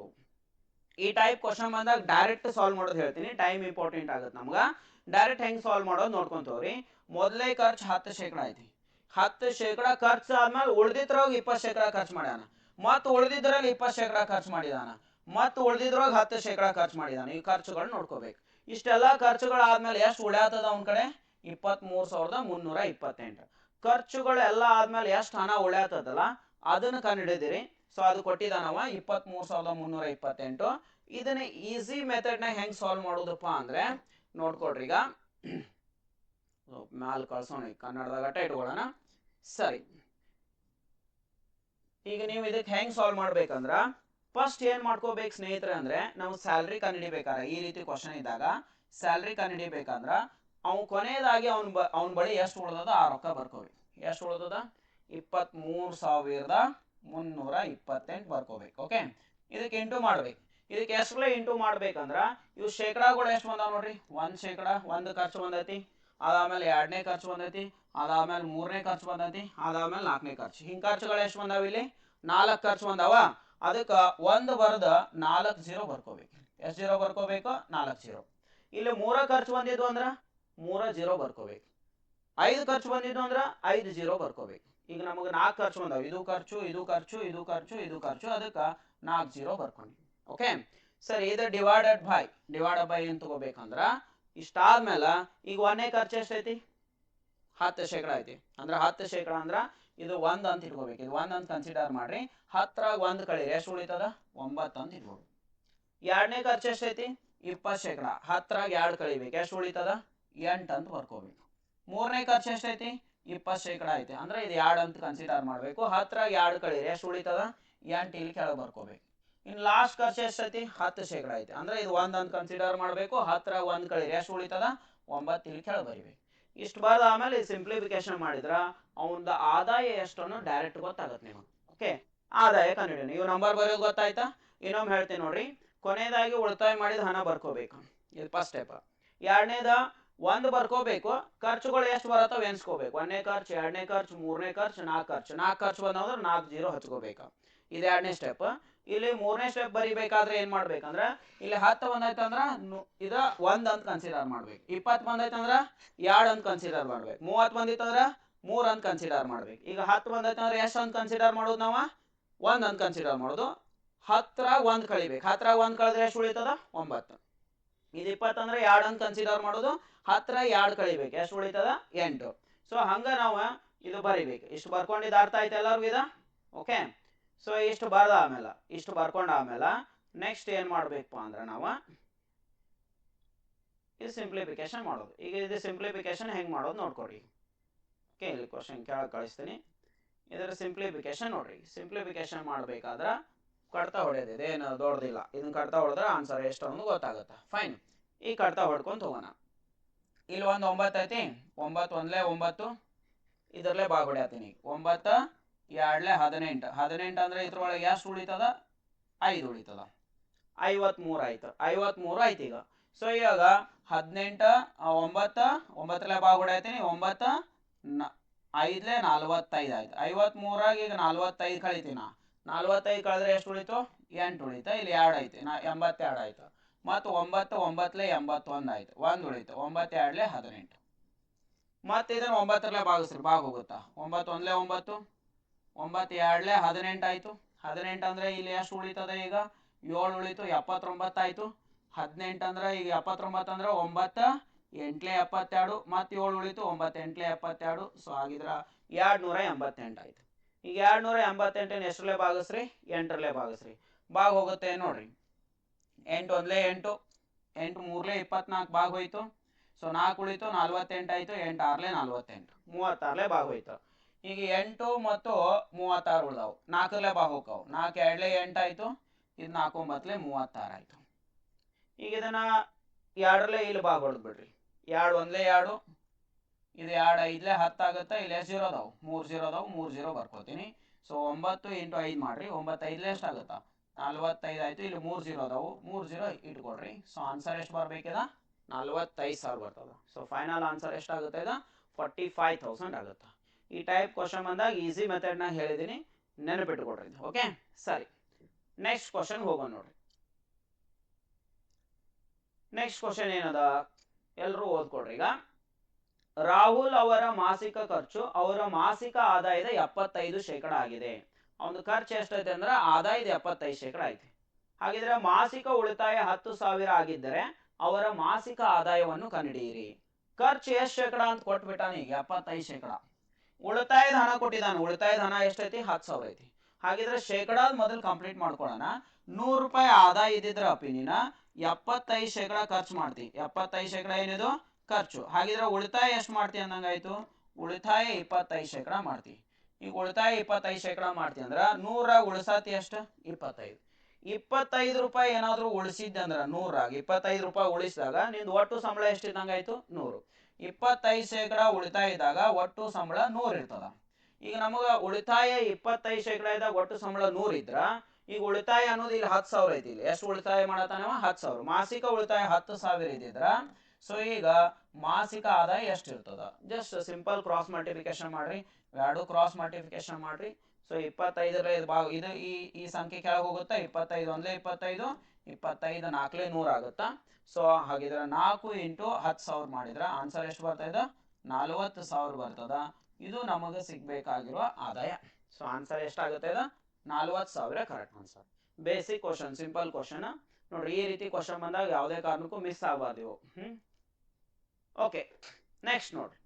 Speaker 1: ಈ ಟೈಪ್ ಕ್ವಶನ್ ಬಂದಾಗ ಡೈರೆಕ್ಟ್ ಸಾಲ್ವ್ ಮಾಡೋದು ಹೇಳ್ತೀನಿ, ಟೈಮ್ ಇಂಪಾರ್ಟೆಂಟ್ ಆಗುತ್ತೆ ನಮ್ಗೆ. ಡೈರೆಕ್ಟ್ ಹೆಂಗೆ ಸಾಲ್ವ್ ಮಾಡೋದು ನೋಡ್ಕೊಂತವ್ರಿ. ಮೊದಲೇ ಖರ್ಚು 10% ಐತಿ. 10% ಖರ್ಚು ಆದ್ಮೇಲೆ ಉಳ್ದಿದ್ರಾಗ 20% ಖರ್ಚು ಮಾಡ್ಯಾನ, ಮತ್ತು ಉಳ್ದಿದ್ರಲ್ಲಿ 20% ಖರ್ಚು ಮಾಡಿದಾನ, ಮತ್ತು ಉಳ್ದಿದ್ರಾಗ 10% ಖರ್ಚು ಮಾಡಿದಾನ. ಈ ಖರ್ಚುಗಳು ನೋಡ್ಕೋಬೇಕು. ಇಷ್ಟೆಲ್ಲ ಖರ್ಚುಗಳಾದ್ಮೇಲೆ ಎಷ್ಟು ಉಳ್ಯಾತದ ಅವನ ಕಡೆ? 23,328. ಖರ್ಚುಗಳೆಲ್ಲ ಆದ್ಮೇಲೆ ಎಷ್ಟು ಹಣ ಉಳ್ಯಾತದಲ್ಲ ಅದನ್ನು ಕಂಡುಹಿಡಿದಿರಿ. ಸೊ ಅದು ಕೊಟ್ಟಿದ್ದಾನವ 23,328. ಇದನ್ನ ಈಸಿ ಮೆಥಡ್ನಾಗ ಹೆಂಗೆ ಸಾಲ್ವ್ ಮಾಡೋದಪ್ಪ ಅಂದ್ರೆ ನೋಡ್ಕೊಡ್ರಿ. ಈಗ ಮ್ಯಾಲ ಕಳ್ಸೋಣ, ಕನ್ನಡದಾಗ ಅಟ ಇಟ್ಕೊಳ್ಳೋಣ. ಸರಿ, ಈಗ ನೀವು ಇದಕ್ಕೆ ಹೆಂಗೆ ಸಾಲ್ವ್ ಮಾಡ್ಬೇಕಂದ್ರ ಫಸ್ಟ್ ಏನ್ ಮಾಡ್ಕೋಬೇಕು ಸ್ನೇಹಿತರೆ ಅಂದ್ರೆ, ನಾವು ಸ್ಯಾಲ್ರಿ ಕಂಡುಹಿಡಿಬೇಕಾದ್ರೆ ಈ ರೀತಿ ಕ್ವಶನ್ ಇದ್ದಾಗ ಸ್ಯಾಲ್ರಿ ಕಂಡುಹಿಡಿಬೇಕಂದ್ರ ಅವ್ನು ಕೊನೆಯದಾಗಿ ಅವ್ನ ಬಳಿ ಎಷ್ಟು ಉಳ್ದದ ಆ ರೊಕ್ಕ ಬರ್ಕೋಬೇಕು. ಎಷ್ಟು ಉಳ್ದದ? 23,328 ಬರ್ಕೋಬೇಕು. ಓಕೆ, ಇದಕ್ಕೆ ಇಂಟು ಮಾಡ್ಬೇಕು. ಇದಕ್ಕೆ ಎಷ್ಟೇ ಇಂಟು ಮಾಡ್ಬೇಕಂದ್ರ ಇವು ಶೇಕಡಾಗಳು ಎಷ್ಟು ಬಂದಾವ ನೋಡ್ರಿ. 1% ಒಂದು ಖರ್ಚು ಬಂದೈತಿ, ಅದಾದ್ಮೇಲೆ 2ನೇ ಖರ್ಚು ಬಂದೈತಿ, ಅದಾದ್ಮೇಲೆ 3ನೇ ಖರ್ಚು ಬಂದೈತಿ, ಅದಾದ್ಮೇಲೆ 4ನೇ ಖರ್ಚು. ಹಿಂಗ್ ಖರ್ಚುಗಳು ಎಷ್ಟು ಬಂದಾವ? ಇಲ್ಲಿ 4 ಖರ್ಚು ಬಂದಾವ. ಅದಕ್ಕೆ ಒಂದು ಬರದ 4 0 ಬರ್ಕೋಬೇಕು. ಎಷ್ಟು 0 ಬರ್ಕೋಬೇಕು? 4 0. ಇಲ್ಲಿ 3 ಖರ್ಚು ಬಂದಿದ್ದು ಅಂದ್ರ 3 0 ಬರ್ಕೋಬೇಕು. 5 ಖರ್ಚು ಬಂದಿದ್ದು ಅಂದ್ರ 5 0 ಬರ್ಕೋಬೇಕು. ಈಗ ನಮಗೆ 4 ಖರ್ಚು ಬಂದಾವ, ಇದು ಖರ್ಚು, ಇದು ಖರ್ಚು, ಇದು ಖರ್ಚು, ಇದು ಖರ್ಚು, ಅದಕ್ಕೆ 4 0 ಬರ್ಕೊಂಡಿ. ಓಕೆ, ಸರಿ. ಇದು ಡಿವೈಡೆಡ್ ಬೈ ಏನ್ ತಗೋಬೇಕಂದ್ರ ಇಷ್ಟಾದ್ಮೇಲೆ ಈಗ 1ನೇ ಖರ್ಚು ಎಷ್ಟೈತಿ? 10% ಐತಿ. ಅಂದ್ರೆ 10% ಅಂದ್ರ ಇದು 1 ಅಂತ ಇಟ್ಕೋಬೇಕು. ಇದು 1 ಅಂತ ಕನ್ಸಿಡರ್ ಮಾಡ್ರಿ. 10ರಾಗ 1 ಕಳೀರಿ, ಎಷ್ಟು ಉಳಿತದ? 9 ಅಂತ ಇಟ್ಕೋಬೇಕು. 2ನೇ ಖರ್ಚು ಎಷ್ಟೈತಿ? 20%. 10ರಾಗ 2 ಕಳಿಬೇಕು, ಎಷ್ಟು ಉಳಿತದ? 8 ಅಂತ ಬರ್ಕೋಬೇಕು. 3ನೇ ಖರ್ಚು ಎಷ್ಟೈತಿ? 20% ಐತಿ. ಅಂದ್ರೆ ಇದು 2 ಅಂತ ಕನ್ಸಿಡರ್ ಮಾಡಬೇಕು. 10ರಾಗ 2 ಕಳೀರಿ, ಎಷ್ಟು ಉಳಿತದ? 8 ಇಲ್ಲಿ ಕೆಳಗೆ ಬರ್ಕೋಬೇಕು. ಇನ್ನು ಲಾಸ್ಟ್ ಖರ್ಚು ಎಷ್ಟೈತಿ? 10% ಐತಿ. ಅಂದ್ರೆ ಇದು 1 ಅಂತ ಕನ್ಸಿಡರ್ ಮಾಡಬೇಕು. 10ರಾಗ 1 ಕಳೀರಿ, ಎಷ್ಟು ಉಳಿತದ? 9 ಇಲ್ಲಿ ಕೆಳಗೆ ಬರಿಬೇಕು. ಇಷ್ಟು ಬಾರ್ದ ಆಮೇಲೆ ಸಿಂಪ್ಲಿಫಿಕೇಶನ್ ಮಾಡಿದ್ರ ಅವನ ಆದಾಯ ಎಷ್ಟನ್ನು ಡೈರೆಕ್ಟ್ ಗೊತ್ತಾಗತ್ತೆ ನಿಮಗೆ. ಓಕೆ, ಆದಾಯ ಕಂಡುಹಿಡಿಯೋಣ. ಇವು ನಂಬರ್ ಬರೋದು ಗೊತ್ತಾಯ್ತಾ? ಇನ್ನೊಮ್ಮೆ ಹೇಳ್ತೀನಿ ನೋಡ್ರಿ. ಕೊನೆಯದಾಗಿ ಉಳಿತಾಯ ಮಾಡಿದ ಹಣ ಬರ್ಕೋಬೇಕು, ಇದು ಫಸ್ಟ್ ಸ್ಟೆಪ್. 2ನೇದ 1 ಬರ್ಕೋಬೇಕು. ಖರ್ಚುಗಳು ಎಷ್ಟು ಬರತ್ತವ ಎನ್ಸ್ಕೋಬೇಕು. 1ನೇ ಖರ್ಚು, 2ನೇ ಖರ್ಚು, 3ನೇ ಖರ್ಚು, 4 ಖರ್ಚು. 4 ಖರ್ಚು ಬಂದ್ರೆ 4 0 ಹಚ್ಕೋಬೇಕು. ಇದು 2ನೇ ಸ್ಟೆಪ್. ಇಲ್ಲಿ 3ನೇ ಸ್ಟೆಪ್ ಬರಿಬೇಕಾದ್ರೆ ಏನ್ ಮಾಡ್ಬೇಕಂದ್ರ ಇಲ್ಲಿ 10 ಬಂದೈತಂದ್ರ ಇದ 1 ಅಂತ ಕನ್ಸಿಡರ್ ಮಾಡ್ಬೇಕು. 20 ಬಂದೈತಂದ್ರ 2 ಅಂತ ಕನ್ಸಿಡರ್ ಮಾಡ್ಬೇಕು. 30 ಬಂದಿತ್ತಂದ್ರ 3 ಅಂತ ಕನ್ಸಿಡರ್ ಮಾಡ್ಬೇಕು. ಈಗ 10 ಬಂದೈತಂದ್ರ ಎಷ್ಟು ಅಂತ ಕನ್ಸಿಡರ್ ಮಾಡೋದು? ನಾವು 1 ಅಂತ ಕನ್ಸಿಡರ್ ಮಾಡೋದು. 10ರಾಗ 1 ಕಳಿಬೇಕು. 10ರಾಗ 1 ಕಳೆದ್ರೆ ಎಷ್ಟು ಉಳಿತದ? 9. ಇದು 20 ಅಂದ್ರೆ 2 ಅಂತ ಕನ್ಸಿಡರ್ ಮಾಡೋದು. 10ರಾಗ 2 ಕಳಿಬೇಕು, ಎಷ್ಟು ಉಳಿತದ? 8. ಸೊ ಹಂಗ ನಾವು ಇದು ಬರಿಬೇಕು. ಇಷ್ಟು ಬರ್ಕೊಂಡಿದ್ದು ಅರ್ಥ ಆಯ್ತು ಎಲ್ಲರಿಗೂ ಇದ? ಓಕೆ, ಸೊ ಇಷ್ಟು ಬರ್ಕೊಂಡ ಆಮೇಲೆ ನೆಕ್ಸ್ಟ್ ಏನ್ ಮಾಡ್ಬೇಕಪ್ಪ ಅಂದ್ರೆ ನಾವು ಇದು ಸಿಂಪ್ಲಿಫಿಕೇಶನ್ ಮಾಡೋದು. ಈಗ ಇದು ಸಿಂಪ್ಲಿಫಿಕೇಶನ್ ಹೆಂಗ್ ಮಾಡೋದು ನೋಡ್ಕೊಡ್ರಿ. ಓಕೆ, ಇಲ್ಲಿ ಕ್ವಶನ್ ಕೆಳಗೆ ಕಳಿಸ್ತೀನಿ. ಇದರ ಸಿಂಪ್ಲಿಫಿಕೇಶನ್ ನೋಡ್ರಿ. ಸಿಂಪ್ಲಿಫಿಕೇಶನ್ ಮಾಡ್ಬೇಕಾದ್ರೆ ಕಡ್ತಾ ಹೊಡೆಯೋದು, ಏನು ದೊಡ್ಡದಿಲ್ಲ. ಇದನ್ನ ಕಡ್ತಾ ಹೊಡೆದ್ರೆ ಆನ್ಸರ್ ಎಷ್ಟು ಅನ್ನೋದು ಗೊತ್ತಾಗುತ್ತೆ. ಫೈನ್, ಈಗ ಕಡ್ತಾ ಹೊಡ್ಕೊಂತ ಹೋಗೋಣ. ಇಲ್ಲಿ ಒಂದು 9 ಐತಿ. 9 1 9, ಇದರಲ್ಲೇ ಭಾಗ ಹೊಡ್ಯಾತೀನಿ. 9 2 18. 18 ಅಂದ್ರೆ ಇದ್ರೊಳಗೆ ಎಷ್ಟು ಉಳಿತದ? 5 ಉಳಿತದ. 53 ಆಯ್ತು. 53 ಆಯ್ತು ಈಗ. ಸೊ ಇವಾಗ 18 9 9ರಲ್ಲೇ ಭಾಗ ಹೊಡ್ಯಾತೀನಿ. 9 5 45 ಆಯ್ತು. 53ರಾಗ ಈಗ 45 ಕಳಿತೀನ. 45 ಕಳೆದ್ರೆ ಎಷ್ಟು ಉಳಿತು? 8 ಉಳಿತ. ಇಲ್ಲಿ 2 ಐತಿ, 82 ಆಯ್ತು. ಮತ್ತು 9 9 81 ಆಯ್ತು. 1 ಉಳಿತು. 9 2 18. ಮತ್ತೆ ಇದನ್ನ 9ರಲ್ಲೇ ಭಾಗಿಸ್ರಿ, ಭಾಗ ಹೋಗುತ್ತಾ? 9 1 9, 9 2 18 ಆಯ್ತು. 18 ಅಂದ್ರೆ ಇಲ್ಲಿ ಎಷ್ಟು ಉಳಿತದ? ಈಗ 7 ಉಳಿತು. 79 ಆಯ್ತು. 18 ಅಂದ್ರೆ ಈಗ 79 ಅಂದ್ರೆ 9 8 72, ಮತ್ತೆ 7 ಉಳಿತು. 9 8 72. ಸೊ ಆಗಿದ್ರ 288 ಆಯ್ತು. ಈಗ 288 ಎಷ್ಟರಲ್ಲೇ ಭಾಗಿಸ್ರಿ? 8ರಲ್ಲೇ ಭಾಗಿಸ್ರಿ. ಭಾಗ ಹೋಗುತ್ತೆ ನೋಡ್ರಿ. 8 1 8, 8 3 24 ಭಾಗ ಹೋಯ್ತು. ಸೊ 4 ಉಳಿತು. 48 ಆಯ್ತು. 8 6 48, 36 ಭಾಗ ಹೋಯ್ತು. ಈಗ 8 ಮತ್ತು 36 ಉಳ್ದಾವು. 4ರಲ್ಲೇ ಭಾಗ ಹೋಗ್ತಾವು. 4 2 8 ಆಯ್ತು. ಇದು 4 9 36 ಆಯ್ತು. ಈಗ ಇದನ್ನ 2ರಲ್ಲೇ ಇಲ್ಲಿ ಭಾಗ ಹೊಡೆದ್ ಬಿಡ್ರಿ. 2 1 2, ಇದು 2 5 10 ಆಗುತ್ತೆ. ಇಲ್ಲಿ ಎಷ್ಟು 0 ಅದಾವು? 3 0 ಅದಾವು. 3 0 ಬರ್ಕೋತೀನಿ. ಸೊ 9 × 5 ಮಾಡ್ರಿ. 9 5 ಎಷ್ಟು ಆಗುತ್ತಾ? 45 ಆಯ್ತು. ಇಲ್ಲಿ 3 0 ಅದಾವು. 3 0 ಇಟ್ಕೊಡ್ರಿ. ಸೊ ಆನ್ಸರ್ ಎಷ್ಟು ಬರ್ಬೇಕಿದ? 45,000 ಬರ್ತದ. ಸೊ ಫೈನಲ್ ಆನ್ಸರ್ ಎಷ್ಟಾಗುತ್ತೆ? ಇದು 45,000 ಆಗುತ್ತೆ. ಈ ಟೈಪ್ ಕ್ವಶನ್ ಬಂದಾಗ ಈಸಿ ಮೆಥಡ್ನಾಗ ಹೇಳಿದ್ದೀನಿ, ನೆನಪಿಟ್ಕೊಡ್ರಿ. ಓಕೆ, ಸರಿ. ನೆಕ್ಸ್ಟ್ ಕ್ವಶನ್ ಹೋಗೋಣ ನೋಡ್ರಿ. ನೆಕ್ಸ್ಟ್ ಕ್ವಶನ್ ಏನದ, ಎಲ್ಲರೂ ಓದ್ಕೊಡ್ರಿ. ಈಗ ರಾಹುಲ್ ಅವರ ಮಾಸಿಕ ಖರ್ಚು ಅವರ ಮಾಸಿಕ ಆದಾಯದ 75% ಆಗಿದೆ. ಅವನ ಖರ್ಚು ಎಷ್ಟೈತೆ ಅಂದ್ರೆ ಆದಾಯದ 75% ಐತಿ. ಹಾಗಿದ್ರೆ ಮಾಸಿಕ ಉಳಿತಾಯ 10,000 ಆಗಿದ್ದರೆ ಅವರ ಮಾಸಿಕ ಆದಾಯವನ್ನು ಕಂಡುಹಿಡಿಯಿರಿ. ಖರ್ಚು ಎಷ್ಟು ಶೇಕಡ ಅಂತ ಕೊಟ್ಬಿಟ್ಟಾನ, ಈಗ 75%. ಉಳಿತಾಯದ ಹಣ ಕೊಟ್ಟಿದ್ದಾನೆ, ಉಳಿತಾಯದ ಹಣ ಎಷ್ಟೈತಿ, 10,000 ಐತಿ. ಹಾಗಿದ್ರೆ ಶೇಕಡಾದ ಮೊದಲು ಕಂಪ್ಲೀಟ್ ಮಾಡ್ಕೊಳ್ಳೋಣ. 100 ರೂಪಾಯಿ ಆದಾಯ ಇದ್ದಿದ್ರೆ ಅಪ್ಪಿನಿನ 75% ಖರ್ಚು ಮಾಡ್ತಿ. 75% ಏನಿದು ಖರ್ಚು. ಹಾಗಿದ್ರೆ ಉಳಿತಾಯ ಎಷ್ಟು ಮಾಡ್ತಿ ಅಂದಂಗಾಯ್ತು, ಉಳಿತಾಯ 25% ಮಾಡ್ತಿ. ಈಗ ಉಳಿತಾಯ 25% ಮಾಡ್ತಿ ಅಂದ್ರ 100 ಉಳಿಸಾತಿ ಎಷ್ಟು, 25. 25 ರೂಪಾಯಿ ಏನಾದ್ರು ಉಳಿಸಿದ್ದೆ ಅಂದ್ರ 100 25 ರೂಪಾಯಿ ಉಳಿಸಿದಾಗ ನಿಂದು ಒಟ್ಟು ಸಂಬಳ ಎಷ್ಟಿದ್ದಂಗಾಯ್ತು, 100. 25% ಉಳಿತಾಯ ಇದ್ದಾಗ ಒಟ್ಟು ಸಂಬಳ 100 ಇರ್ತದ. ಈಗ ನಮಗ ಉಳಿತಾಯ 25% ಇದ್ದಾಗ ಒಟ್ಟು ಸಂಬಳ 100 ಇದ್ರ ಈಗ ಉಳಿತಾಯ ಅನ್ನೋದು ಇಲ್ಲಿ 10,000 ಐತಿ. ಇಲ್ಲಿ ಎಷ್ಟು ಉಳಿತಾಯ ಮಾಡತಾನವ, 10,000. ಮಾಸಿಕ ಉಳಿತಾಯ 10,000 ಇದ್ದಿದ್ರ ಸೊ ಈಗ ಮಾಸಿಕ ಆದಾಯ ಎಷ್ಟು ಇರ್ತದ, ಜಸ್ಟ್ ಸಿಂಪಲ್ ಕ್ರಾಸ್ ಮಲ್ಟಿಪ್ಲಿಕೇಶನ್ ಮಾಡ್ರಿ, ಎರಡು ಕ್ರಾಸ್ ಮಲ್ಟಿಪ್ಲಿಕೇಶನ್ ಮಾಡ್ರಿ. ಸೊ 25 ಇದು ಈ ಸಂಖ್ಯೆ ಕೆಳಗೆ ಹೋಗುತ್ತಾ, 25 ಒಂದ್ಲೆ 25, 25 4 100 ಆಗುತ್ತಾ. ಸೊ ಹಾಗಿದ್ರೆ 4 ಇಂಟು 10,000 ಮಾಡಿದ್ರೆ ಆನ್ಸರ್ ಎಷ್ಟು ಬರ್ತಾ ಇದೆ, 40,000 ಬರ್ತದ. ಇದು ನಮಗೆ ಸಿಗ್ಬೇಕಾಗಿರುವ ಆದಾಯ. ಸೊ ಆನ್ಸರ್ ಎಷ್ಟಾಗುತ್ತೆ, ಇದು 40,000 correct answer. Basic question, simple question ನೋಡ್ರಿ. ಈ ರೀತಿ ಕ್ವಶನ್ ಬಂದಾಗ ಯಾವುದೇ ಕಾರಣಕ್ಕೂ ಮಿಸ್ ಆಗಬಾರ್ದು ಇವು. ಓಕೆ, ನೆಕ್ಸ್ಟ್ ನೋಡ್ರಿ.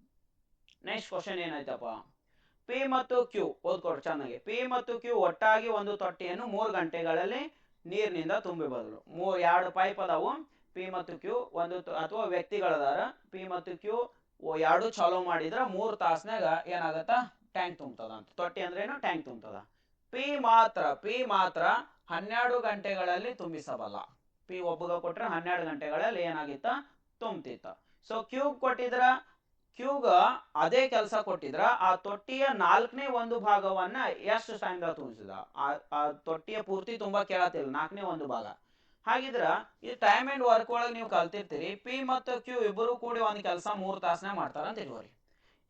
Speaker 1: ನೆಕ್ಸ್ಟ್ ಕ್ವಶನ್ ಏನಾಯ್ತಪ್ಪ, ಪಿ ಮತ್ತು ಕ್ಯೂ ಓದ್ಕೊಡ್ರಿ ಚೆನ್ನಾಗಿ. ಪಿ ಮತ್ತು ಕ್ಯೂ ಒಟ್ಟಾಗಿ ಒಂದು ತೊಟ್ಟಿಯನ್ನು 3 ಗಂಟೆಗಳಲ್ಲಿ ನೀರಿನಿಂದ ತುಂಬಿ ಬದಲು. 2 ಪೈಪ್ ಅದಾವು, ಪಿ ಮತ್ತು ಕ್ಯೂ ಒಂದು ಅಥವಾ ವ್ಯಕ್ತಿಗಳದಾರ. ಪಿ ಮತ್ತು ಕ್ಯೂ ಎರಡು ಚಾಲೋ ಮಾಡಿದ್ರ 3 ತಾಸ್ನಾಗ ಏನಾಗತ್ತ, ಟ್ಯಾಂಕ್ ತುಂಬ್ತದ ಅಂತ. ತೊಟ್ಟಿ ಅಂದ್ರೆ ಏನು, ಟ್ಯಾಂಕ್ ತುಂಬ್ತದ. ಪಿ ಮಾತ್ರ 12 ಗಂಟೆಗಳಲ್ಲಿ ತುಂಬಿಸಬಲ್ಲ. ಪಿ ಒಬ್ಬಗ ಕೊಟ್ರೆ 12 ಗಂಟೆಗಳಲ್ಲಿ ಏನಾಗಿತ್ತ, ತುಂಬ್ತಿತ್ತ. ಸೊ ಕ್ಯೂಗ್ ಕೊಟ್ಟಿದ್ರ, ಕ್ಯೂಗ ಅದೇ ಕೆಲಸ ಕೊಟ್ಟಿದ್ರ ಆ ತೊಟ್ಟಿಯ 4ನೇ 1 ಭಾಗವನ್ನ ಎಷ್ಟು ಟೈಮ್ದಾಗ ತುಂಬಿಸಿದ, ಆ ತೊಟ್ಟಿಯ ಪೂರ್ತಿ ತುಂಬಾ ಕೇಳತ್ತಿಲ್ಲ, 4ನೇ 1 ಭಾಗ. ಹಾಗಿದ್ರ ಈ ಟೈಮ್ ಅಂಡ್ ವರ್ಕ್ ಒಳಗೆ ನೀವು ಕಲ್ತಿರ್ತೀರಿ, ಪಿ ಮತ್ತು ಕ್ಯೂ ಇಬ್ಬರು ಕೂಡಿ ಒಂದು ಕೆಲಸ 3 ತಾಸ್ನಾಗ ಮಾಡ್ತಾರ ಅಂತ ಇಟ್ಕೋರಿ.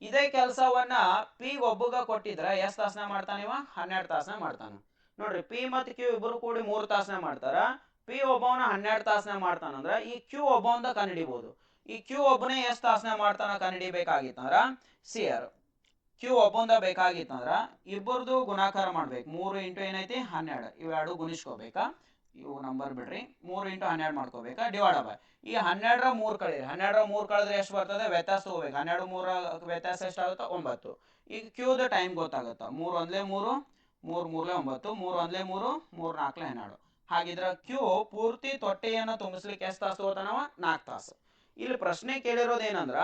Speaker 1: ಇದೇ ಕೆಲಸವನ್ನ ಪಿ ಒಬ್ಬಗ ಕೊಟ್ಟಿದ್ರ ಎಷ್ಟು ತಾಸ್ನಾಗ ಮಾಡ್ತಾನ ಇವ, 12 ತಾಸ್ನಾಗ ಮಾಡ್ತಾನ. ನೋಡ್ರಿ, ಪಿ ಮತ್ತು ಕ್ಯೂ ಇಬ್ಬರು ಕೂಡಿ 3 ತಾಸ್ನಾಗ ಮಾಡ್ತಾರ. ಪಿ ಒಬ್ಬವನ 12 ತಾಸ್ನಾಗ ಮಾಡ್ತಾನಂದ್ರ ಈ ಕ್ಯೂ ಒಬ್ಬವಂದ ಕಂಡುಹಿಡಿಬಹುದು. ಈ ಕ್ಯೂ ಒಬ್ಬನೇ ಎಷ್ಟು ತಾಸ್ನಾಗ ಮಾಡ್ತಾನ ಕಂಡುಹಿಡಿಬೇಕಾಗಿತ್ತಂದ್ರ ಸಿಆರ್ ಕ್ಯೂ ಒಬ್ಬಂದ ಬೇಕಾಗಿತ್ತಂದ್ರ ಇಬ್ಬರದು ಗುಣಾಕಾರ ಮಾಡ್ಬೇಕು. 3 ಇಂಟು ಏನೈತಿ 12, ಇವೆರಡು ಗುಣಿಸ್ಕೋಬೇಕಾ, ಇವು ನಂಬರ್ ಬಿಡ್ರಿ. 3 ಇಂಟು 12 ಮಾಡ್ಕೋಬೇಕಾ, ಡಿವೈಡ್ ಬೈ ಈ 12 3 ಕಳೀರಿ. 12 3 ಕಳೆದ್ರೆ ಎಷ್ಟು ಬರ್ತದೆ, ವ್ಯತ್ಯಾಸ ತಗೋಬೇಕು. 12 3 ವ್ಯತ್ಯಾಸ ಎಷ್ಟಾಗುತ್ತಾ, 9. ಈಗ ಕ್ಯೂದ ಟೈಮ್ ಗೊತ್ತಾಗುತ್ತಾ, 3 1 3 3 3 9, 3 1 3 3 4 12. ಹಾಗಿದ್ರೆ ಕ್ಯೂ ಪೂರ್ತಿ ತೊಟ್ಟೆಯನ್ನು ತುಂಬಿಸ್ಲಿಕ್ಕೆ ಎಷ್ಟು ತಾಸು ತಗೋತಾನವ, 4 ತಾಸು. ಇಲ್ಲಿ ಪ್ರಶ್ನೆ ಕೇಳಿರೋದೇನಂದ್ರ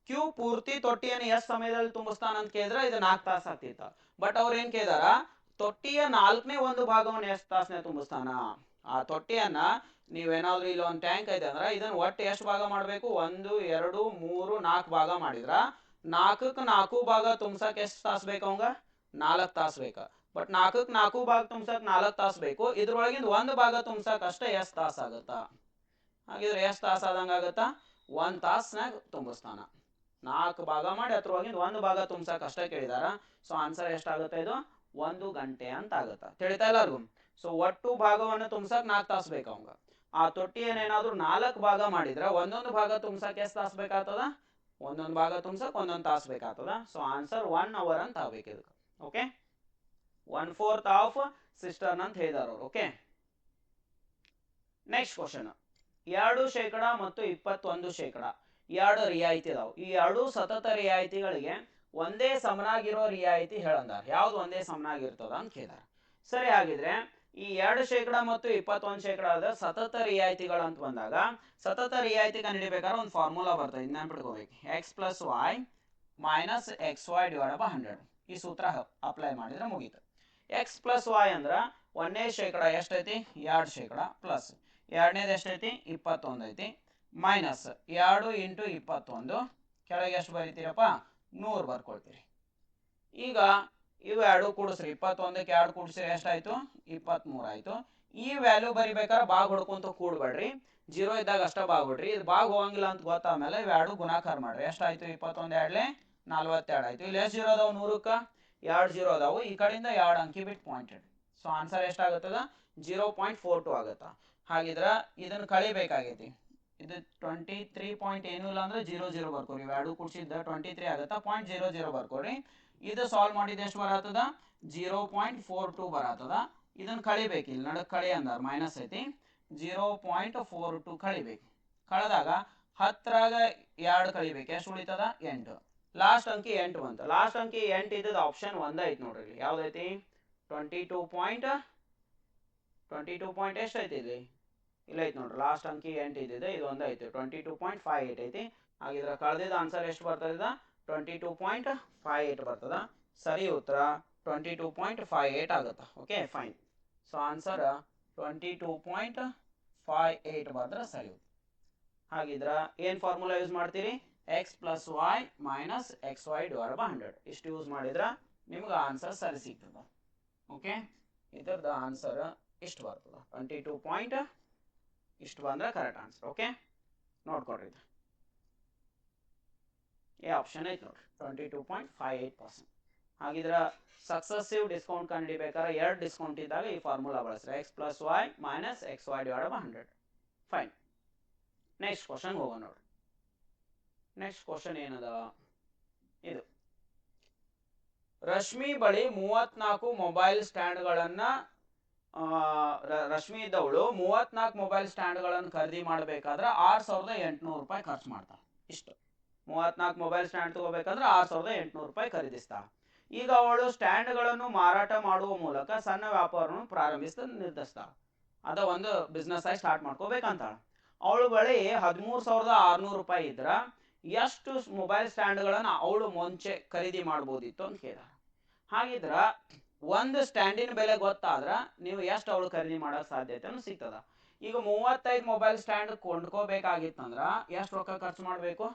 Speaker 1: ಕ್ಯೂ ಪೂರ್ತಿ ತೊಟ್ಟಿಯನ್ನು ಎಷ್ಟು ಸಮಯದಲ್ಲಿ ತುಂಬಿಸ್ತಾನ ಅಂತ ಕೇಳಿದ್ರೆ ಇದು 4 ತಾಸು ಆಗ್ತಿತ್ತ. ಬಟ್ ಅವ್ರು ಏನ್ ಕೇಳಿದಾರ, ತೊಟ್ಟಿಯ 4ನೇ 1 ಭಾಗವನ್ನು ಎಷ್ಟು ತಾಸನೆ ತುಂಬಿಸ್ತಾನ. ಆ ತೊಟ್ಟಿಯನ್ನ ನೀವೇನಾದ್ರೂ ಇಲ್ಲಿ ಒಂದು ಟ್ಯಾಂಕ್ ಐತೆ ಅಂದ್ರೆ ಇದನ್ನ ಒಟ್ಟು ಎಷ್ಟು ಭಾಗ ಮಾಡಬೇಕು, 1 2 3 4 ಭಾಗ ಮಾಡಿದ್ರ 4ಕ್ಕೆ 4 ಭಾಗ ತುಂಬ್ಸಕ್ ಎಷ್ಟು ತಾಸು ಬೇಕು ಅವಂಗ, 4 ತಾಸು ಬೇಕು. ಬಟ್ 4ಕ್ಕೆ 4 ಭಾಗ ತುಂಬ್ಸಕ್ 4 ತಾಸು ಬೇಕು. ಇದ್ರೊಳಗಿಂದ 1 ಭಾಗ ತುಂಬ್ಸಕ್ ಅಷ್ಟೇ ಎಷ್ಟು ತಾಸು ಆಗುತ್ತಾ. ಹಾಗಿದ್ರೆ ಎಷ್ಟು ತಾಸು ಆದಂಗ ಆಗುತ್ತಾ, 1 ತಾಸ್ನಾಗ ತುಂಬಿಸ್ತಾನ. 4 ಭಾಗ ಮಾಡಿ ಅದ್ರೊಳಗಿಂದ 1 ಭಾಗ ತುಂಬ್ಸಕ್ ಅಷ್ಟೇ ಕೇಳಿದಾರ. ಸೊ ಆನ್ಸರ್ ಎಷ್ಟಾಗುತ್ತೆ, ಇದು 1 ಗಂಟೆ ಅಂತ ಆಗುತ್ತಾ. ತಿಳಿತಾ ಎಲ್ಲರಿಗೂ. ಸೊ ಒಟ್ಟು ಭಾಗವನ್ನು ತುಂಬ್ಸಕ್ 4 ತಾಸು ಬೇಕು ಅವಂಗ. ಆ ತೊಟ್ಟಿಯನ್ನೇನಾದ್ರೂ 4 ಭಾಗ ಮಾಡಿದ್ರೆ ಒಂದೊಂದು ಭಾಗ ತುಂಬ್ಸಕ್ ಎಷ್ಟು ತಾಸು ಬೇಕಾಗ್ತದ, ಒಂದೊಂದು ಭಾಗ ತುಂಬ್ಸಕ್ 1 ತಾಸು ಬೇಕಾಗ್ತದ. ಸೊ ಆನ್ಸರ್ 1 ಅವರ್ ಅಂತ ಆಗ್ಬೇಕು ಇದಕ್ಕೆ. ಓಕೆ, 1/4 ಆಫ್ ಸಿಸ್ಟರ್ನ್ ಅಂತ ಹೇಳಿದಾರ ಅವ್ರು. Okay, next question. 2% ಮತ್ತು 21% ಎರಡು ರಿಯಾಯಿತಿ ಇದಾವೆ. ಈ ಎರಡು ಸತತ ರಿಯಾಯಿತಿಗಳಿಗೆ ಒಂದೇ ಸಮನಾಗಿರೋ ರಿಯಾಯಿತಿ ಹೇಳಂದಾರ. ಯಾವ್ದು ಒಂದೇ ಸಮನಾಗಿರ್ತದ ಅಂತ ಕೇಳಿದಾರ. ಸರಿ, ಹಾಗಿದ್ರೆ ಈ 2% ಮತ್ತು 21% ಸತತ ರಿಯಾಯಿತಿಗಳು ಅಂತ ಬಂದಾಗ ಸತತ ರಿಯಾಯಿತಿ ಕಂಡುಹಿಡಿಬೇಕಾದ್ರೆ ಒಂದು ಫಾರ್ಮುಲಾ ಬರ್ತದೆ, ಇದನ್ನ ನೆನ್ಪಿಟ್ಕೋಬೇಕು. x + y - xy / 100. ಈ ಸೂತ್ರ ಅಪ್ಲೈ ಮಾಡಿದ್ರೆ ಮುಗೀತು. x + y ಅಂದ್ರ 1% ಎಷ್ಟೈತಿ, 2% ಪ್ಲಸ್ 2ನೇದು ಎಷ್ಟೈತಿ, 21 ಐತಿ, ಮೈನಸ್ 2 ಇಂಟು 21 ಕೆಳಗೆ ಎಷ್ಟು ಬರೀತೀರಪ್ಪ, 100 ಬರ್ಕೊಳ್ತೀರಿ. ಈಗ ಇವು ಎರಡು ಕೂಡಿಸ್ರಿ, 21ಕ್ಕೆ 2 ಕೂಡಿಸ್ರಿ ಎಷ್ಟಾಯ್ತು, 23 ಆಯ್ತು. ಈ ವ್ಯಾಲ್ಯೂ ಬರಿಬೇಕಾದ್ರೆ ಬಾಗ್ ಹೊಡ್ಕೊಂತ ಕೂಡ್ಬೇಡ್ರಿ, 0 ಇದ್ದಾಗ ಅಷ್ಟ ಬಾಗ್ ಬಿಡ್ರಿ. ಇದು ಬಾಗ್ ಹೋಗಂಗಿಲ್ಲ ಅಂತ ಗೊತ್ತಾದ್ಮೇಲೆ ಇವೆರಡು ಗುಣಾಕಾರ ಮಾಡ್ರಿ. ಎಷ್ಟಾಯ್ತು, 21 2 42 ಆಯ್ತು. ಇಲ್ಲಿ ಎಷ್ಟು ಜೀರೋ ಅದಾವು 100ಕ್ಕೆ 2 ಜೀರೋ ಅದಾವು, ಈ ಕಡೆಯಿಂದ 2 ಅಂಕಿ ಬಿಟ್ಟು ಪಾಯಿಂಟೆಡ್. ಸೊ ಆನ್ಸರ್ ಎಷ್ಟಾಗುತ್ತದ 0.42 ಆಗುತ್ತಾ. ಹಾಗಿದ್ರೆ ಇದನ್ನು ಕಳಿಬೇಕಾಗೈತಿ. ಇದು 23 ಪಾಯಿಂಟ್ ಏನೂ ಇಲ್ಲ ಅಂದ್ರೆ 00 ಬರ್ಕೋರಿ. ಇವೆರಡು ಕೂಡಿಸಿದ್ದ 23 ಆಗುತ್ತಾ. 0.00 ಬರ್ಕೋರಿ. ಇದು ಸಾಲ್ವ್ ಮಾಡಿದ ಎಷ್ಟು ಬರತ್ತದ 0.42 ಬರತ್ತದ. ಇದನ್ನು ಕಳಿಬೇಕು. ಇಲ್ಲಿ ನಡಕ್ ಕಳಿ ಅಂದಾರ ಮೈನಸ್ ಐತಿ. 0.42 ಕಳಿಬೇಕು. ಕಳೆದಾಗ 10ರಾಗ 2 ಕಳಿಬೇಕು. ಎಷ್ಟು ಉಳಿತದ 8. ಲಾಸ್ಟ್ ಅಂಕಿ 8 ಬಂತು. ಲಾಸ್ಟ್ ಅಂಕಿ 8 ಇದ್ದದ ಆಪ್ಷನ್ 1 ಐತಿ ನೋಡ್ರಿ. ಇಲ್ಲಿ ಯಾವ್ದೈತಿ 22 ಪಾಯಿಂಟ್ ಎಷ್ಟು ಐತಿ ಇಲ್ಲಿ ಇಲ್ಲ ಐತಿ ನೋಡ್ರಿ. ಲಾಸ್ಟ್ ಅಂಕಿ 8 ಇದ್ದಿದೆ, ಇದು 1 ಐತಿ. 22.58 ಐತಿ. ಹಾಗಿದ್ರೆ ಕಳೆದಿದ್ದ ಆನ್ಸರ್ ಎಷ್ಟು ಬರ್ತದ 22.58 ಬರ್ತದ. ಸರಿ ಉತ್ತರ 22.58 ಆಗುತ್ತಾ. Okay fine. ಸೊ ಆನ್ಸರ್ 22.58 ಬಂದ್ರೆ ಸರಿ. ಹಾಗಿದ್ರೆ ಏನು ಫಾರ್ಮುಲಾ ಯೂಸ್ ಮಾಡ್ತೀರಿ x + y - xy / 100 ಇಷ್ಟು ಯೂಸ್ ಮಾಡಿದ್ರೆ ನಿಮ್ಗೆ ಆನ್ಸರ್ ಸರಿ ಸಿಗ್ತದೆ. ಓಕೆ ಇದರದ ಆನ್ಸರ್ ಇಷ್ಟು ಬರ್ತದೆ 22 ಪಾಯಿಂಟ್ ಇಷ್ಟು ಬಂದ್ರೆ ಕರೆಕ್ಟ್ ಆನ್ಸರ್. ಓಕೆ ನೋಡ್ಕೊಡ್ರಿ, ಇದು ಎ ಆಪ್ಷನ್ ಐತೆ ನೋಡ್ರಿ 22.58%. ಹಾಗಿದ್ರೆ ಸಕ್ಸಸ್ಸಿವ್ ಡಿಸ್ಕೌಂಟ್ ಕಂಡುಹಿಡಿಬೇಕಾದ್ರೆ 2 ಡಿಸ್ಕೌಂಟ್ ಇದ್ದಾಗ ಈ ಫಾರ್ಮುಲಾ ಬಳಸ್ರಿ x + y - xy / 100. Fine. Next question ಹೋಗೋಣ ನೋಡ್ರಿ. ನೆಕ್ಸ್ಟ್ ಕ್ವಶನ್ ಏನದ ಇದು. ರಶ್ಮಿ ಬಳಿ 34 ಮೊಬೈಲ್ ಸ್ಟ್ಯಾಂಡ್ಗಳನ್ನ ರಶ್ಮಿ ಇದ್ದವಳು 34 ಮೊಬೈಲ್ ಸ್ಟ್ಯಾಂಡ್ಗಳನ್ನು ಖರೀದಿ ಮಾಡಬೇಕಾದ್ರೆ 6800 ರೂಪಾಯಿ ಖರ್ಚು ಮಾಡ್ತಾಳೆ. ಇಷ್ಟು 34 ಮೊಬೈಲ್ ಸ್ಟ್ಯಾಂಡ್ ತಗೋಬೇಕಂದ್ರೆ 6800 ರೂಪಾಯಿ ಖರೀದಿಸ್ತಾಳೆ. ಈಗ ಅವಳು ಸ್ಟ್ಯಾಂಡ್ಗಳನ್ನು ಮಾರಾಟ ಮಾಡುವ ಮೂಲಕ ಸಣ್ಣ ವ್ಯಾಪಾರವನ್ನು ಪ್ರಾರಂಭಿಸ ನಿರ್ಧರಿಸ್ತಾಳೆ. ಅದ ಒಂದು ಬಿಸ್ನೆಸ್ ಆಗಿ ಸ್ಟಾರ್ಟ್ ಮಾಡ್ಕೋಬೇಕಂತಾಳ. ಅವಳು ಬಳಿ 13600 ರೂಪಾಯಿ ಇದ್ರ ಎಷ್ಟು ಮೊಬೈಲ್ ಸ್ಟ್ಯಾಂಡ್ಗಳನ್ನು ಅವಳು ಮುಂಚೆ ಖರೀದಿ ಮಾಡ್ಬೋದಿತ್ತು ಅಂತ ಕೇಳ. ಹಾಗಿದ್ರ ಒಂದು ಸ್ಟ್ಯಾಂಡಿನ ಬೆಲೆ ಗೊತ್ತಾದ್ರ ನೀವು ಎಷ್ಟು ಅವಳು ಖರೀದಿ ಮಾಡೋ ಸಾಧ್ಯತೆ ಸಿಗ್ತದ. ಈಗ 35 ಮೊಬೈಲ್ ಸ್ಟ್ಯಾಂಡ್ ಕೊಂಡ್ಕೋಬೇಕಾಗಿತ್ತಂದ್ರ ಎಷ್ಟು ರೊಕ್ಕ ಖರ್ಚು ಮಾಡಬೇಕು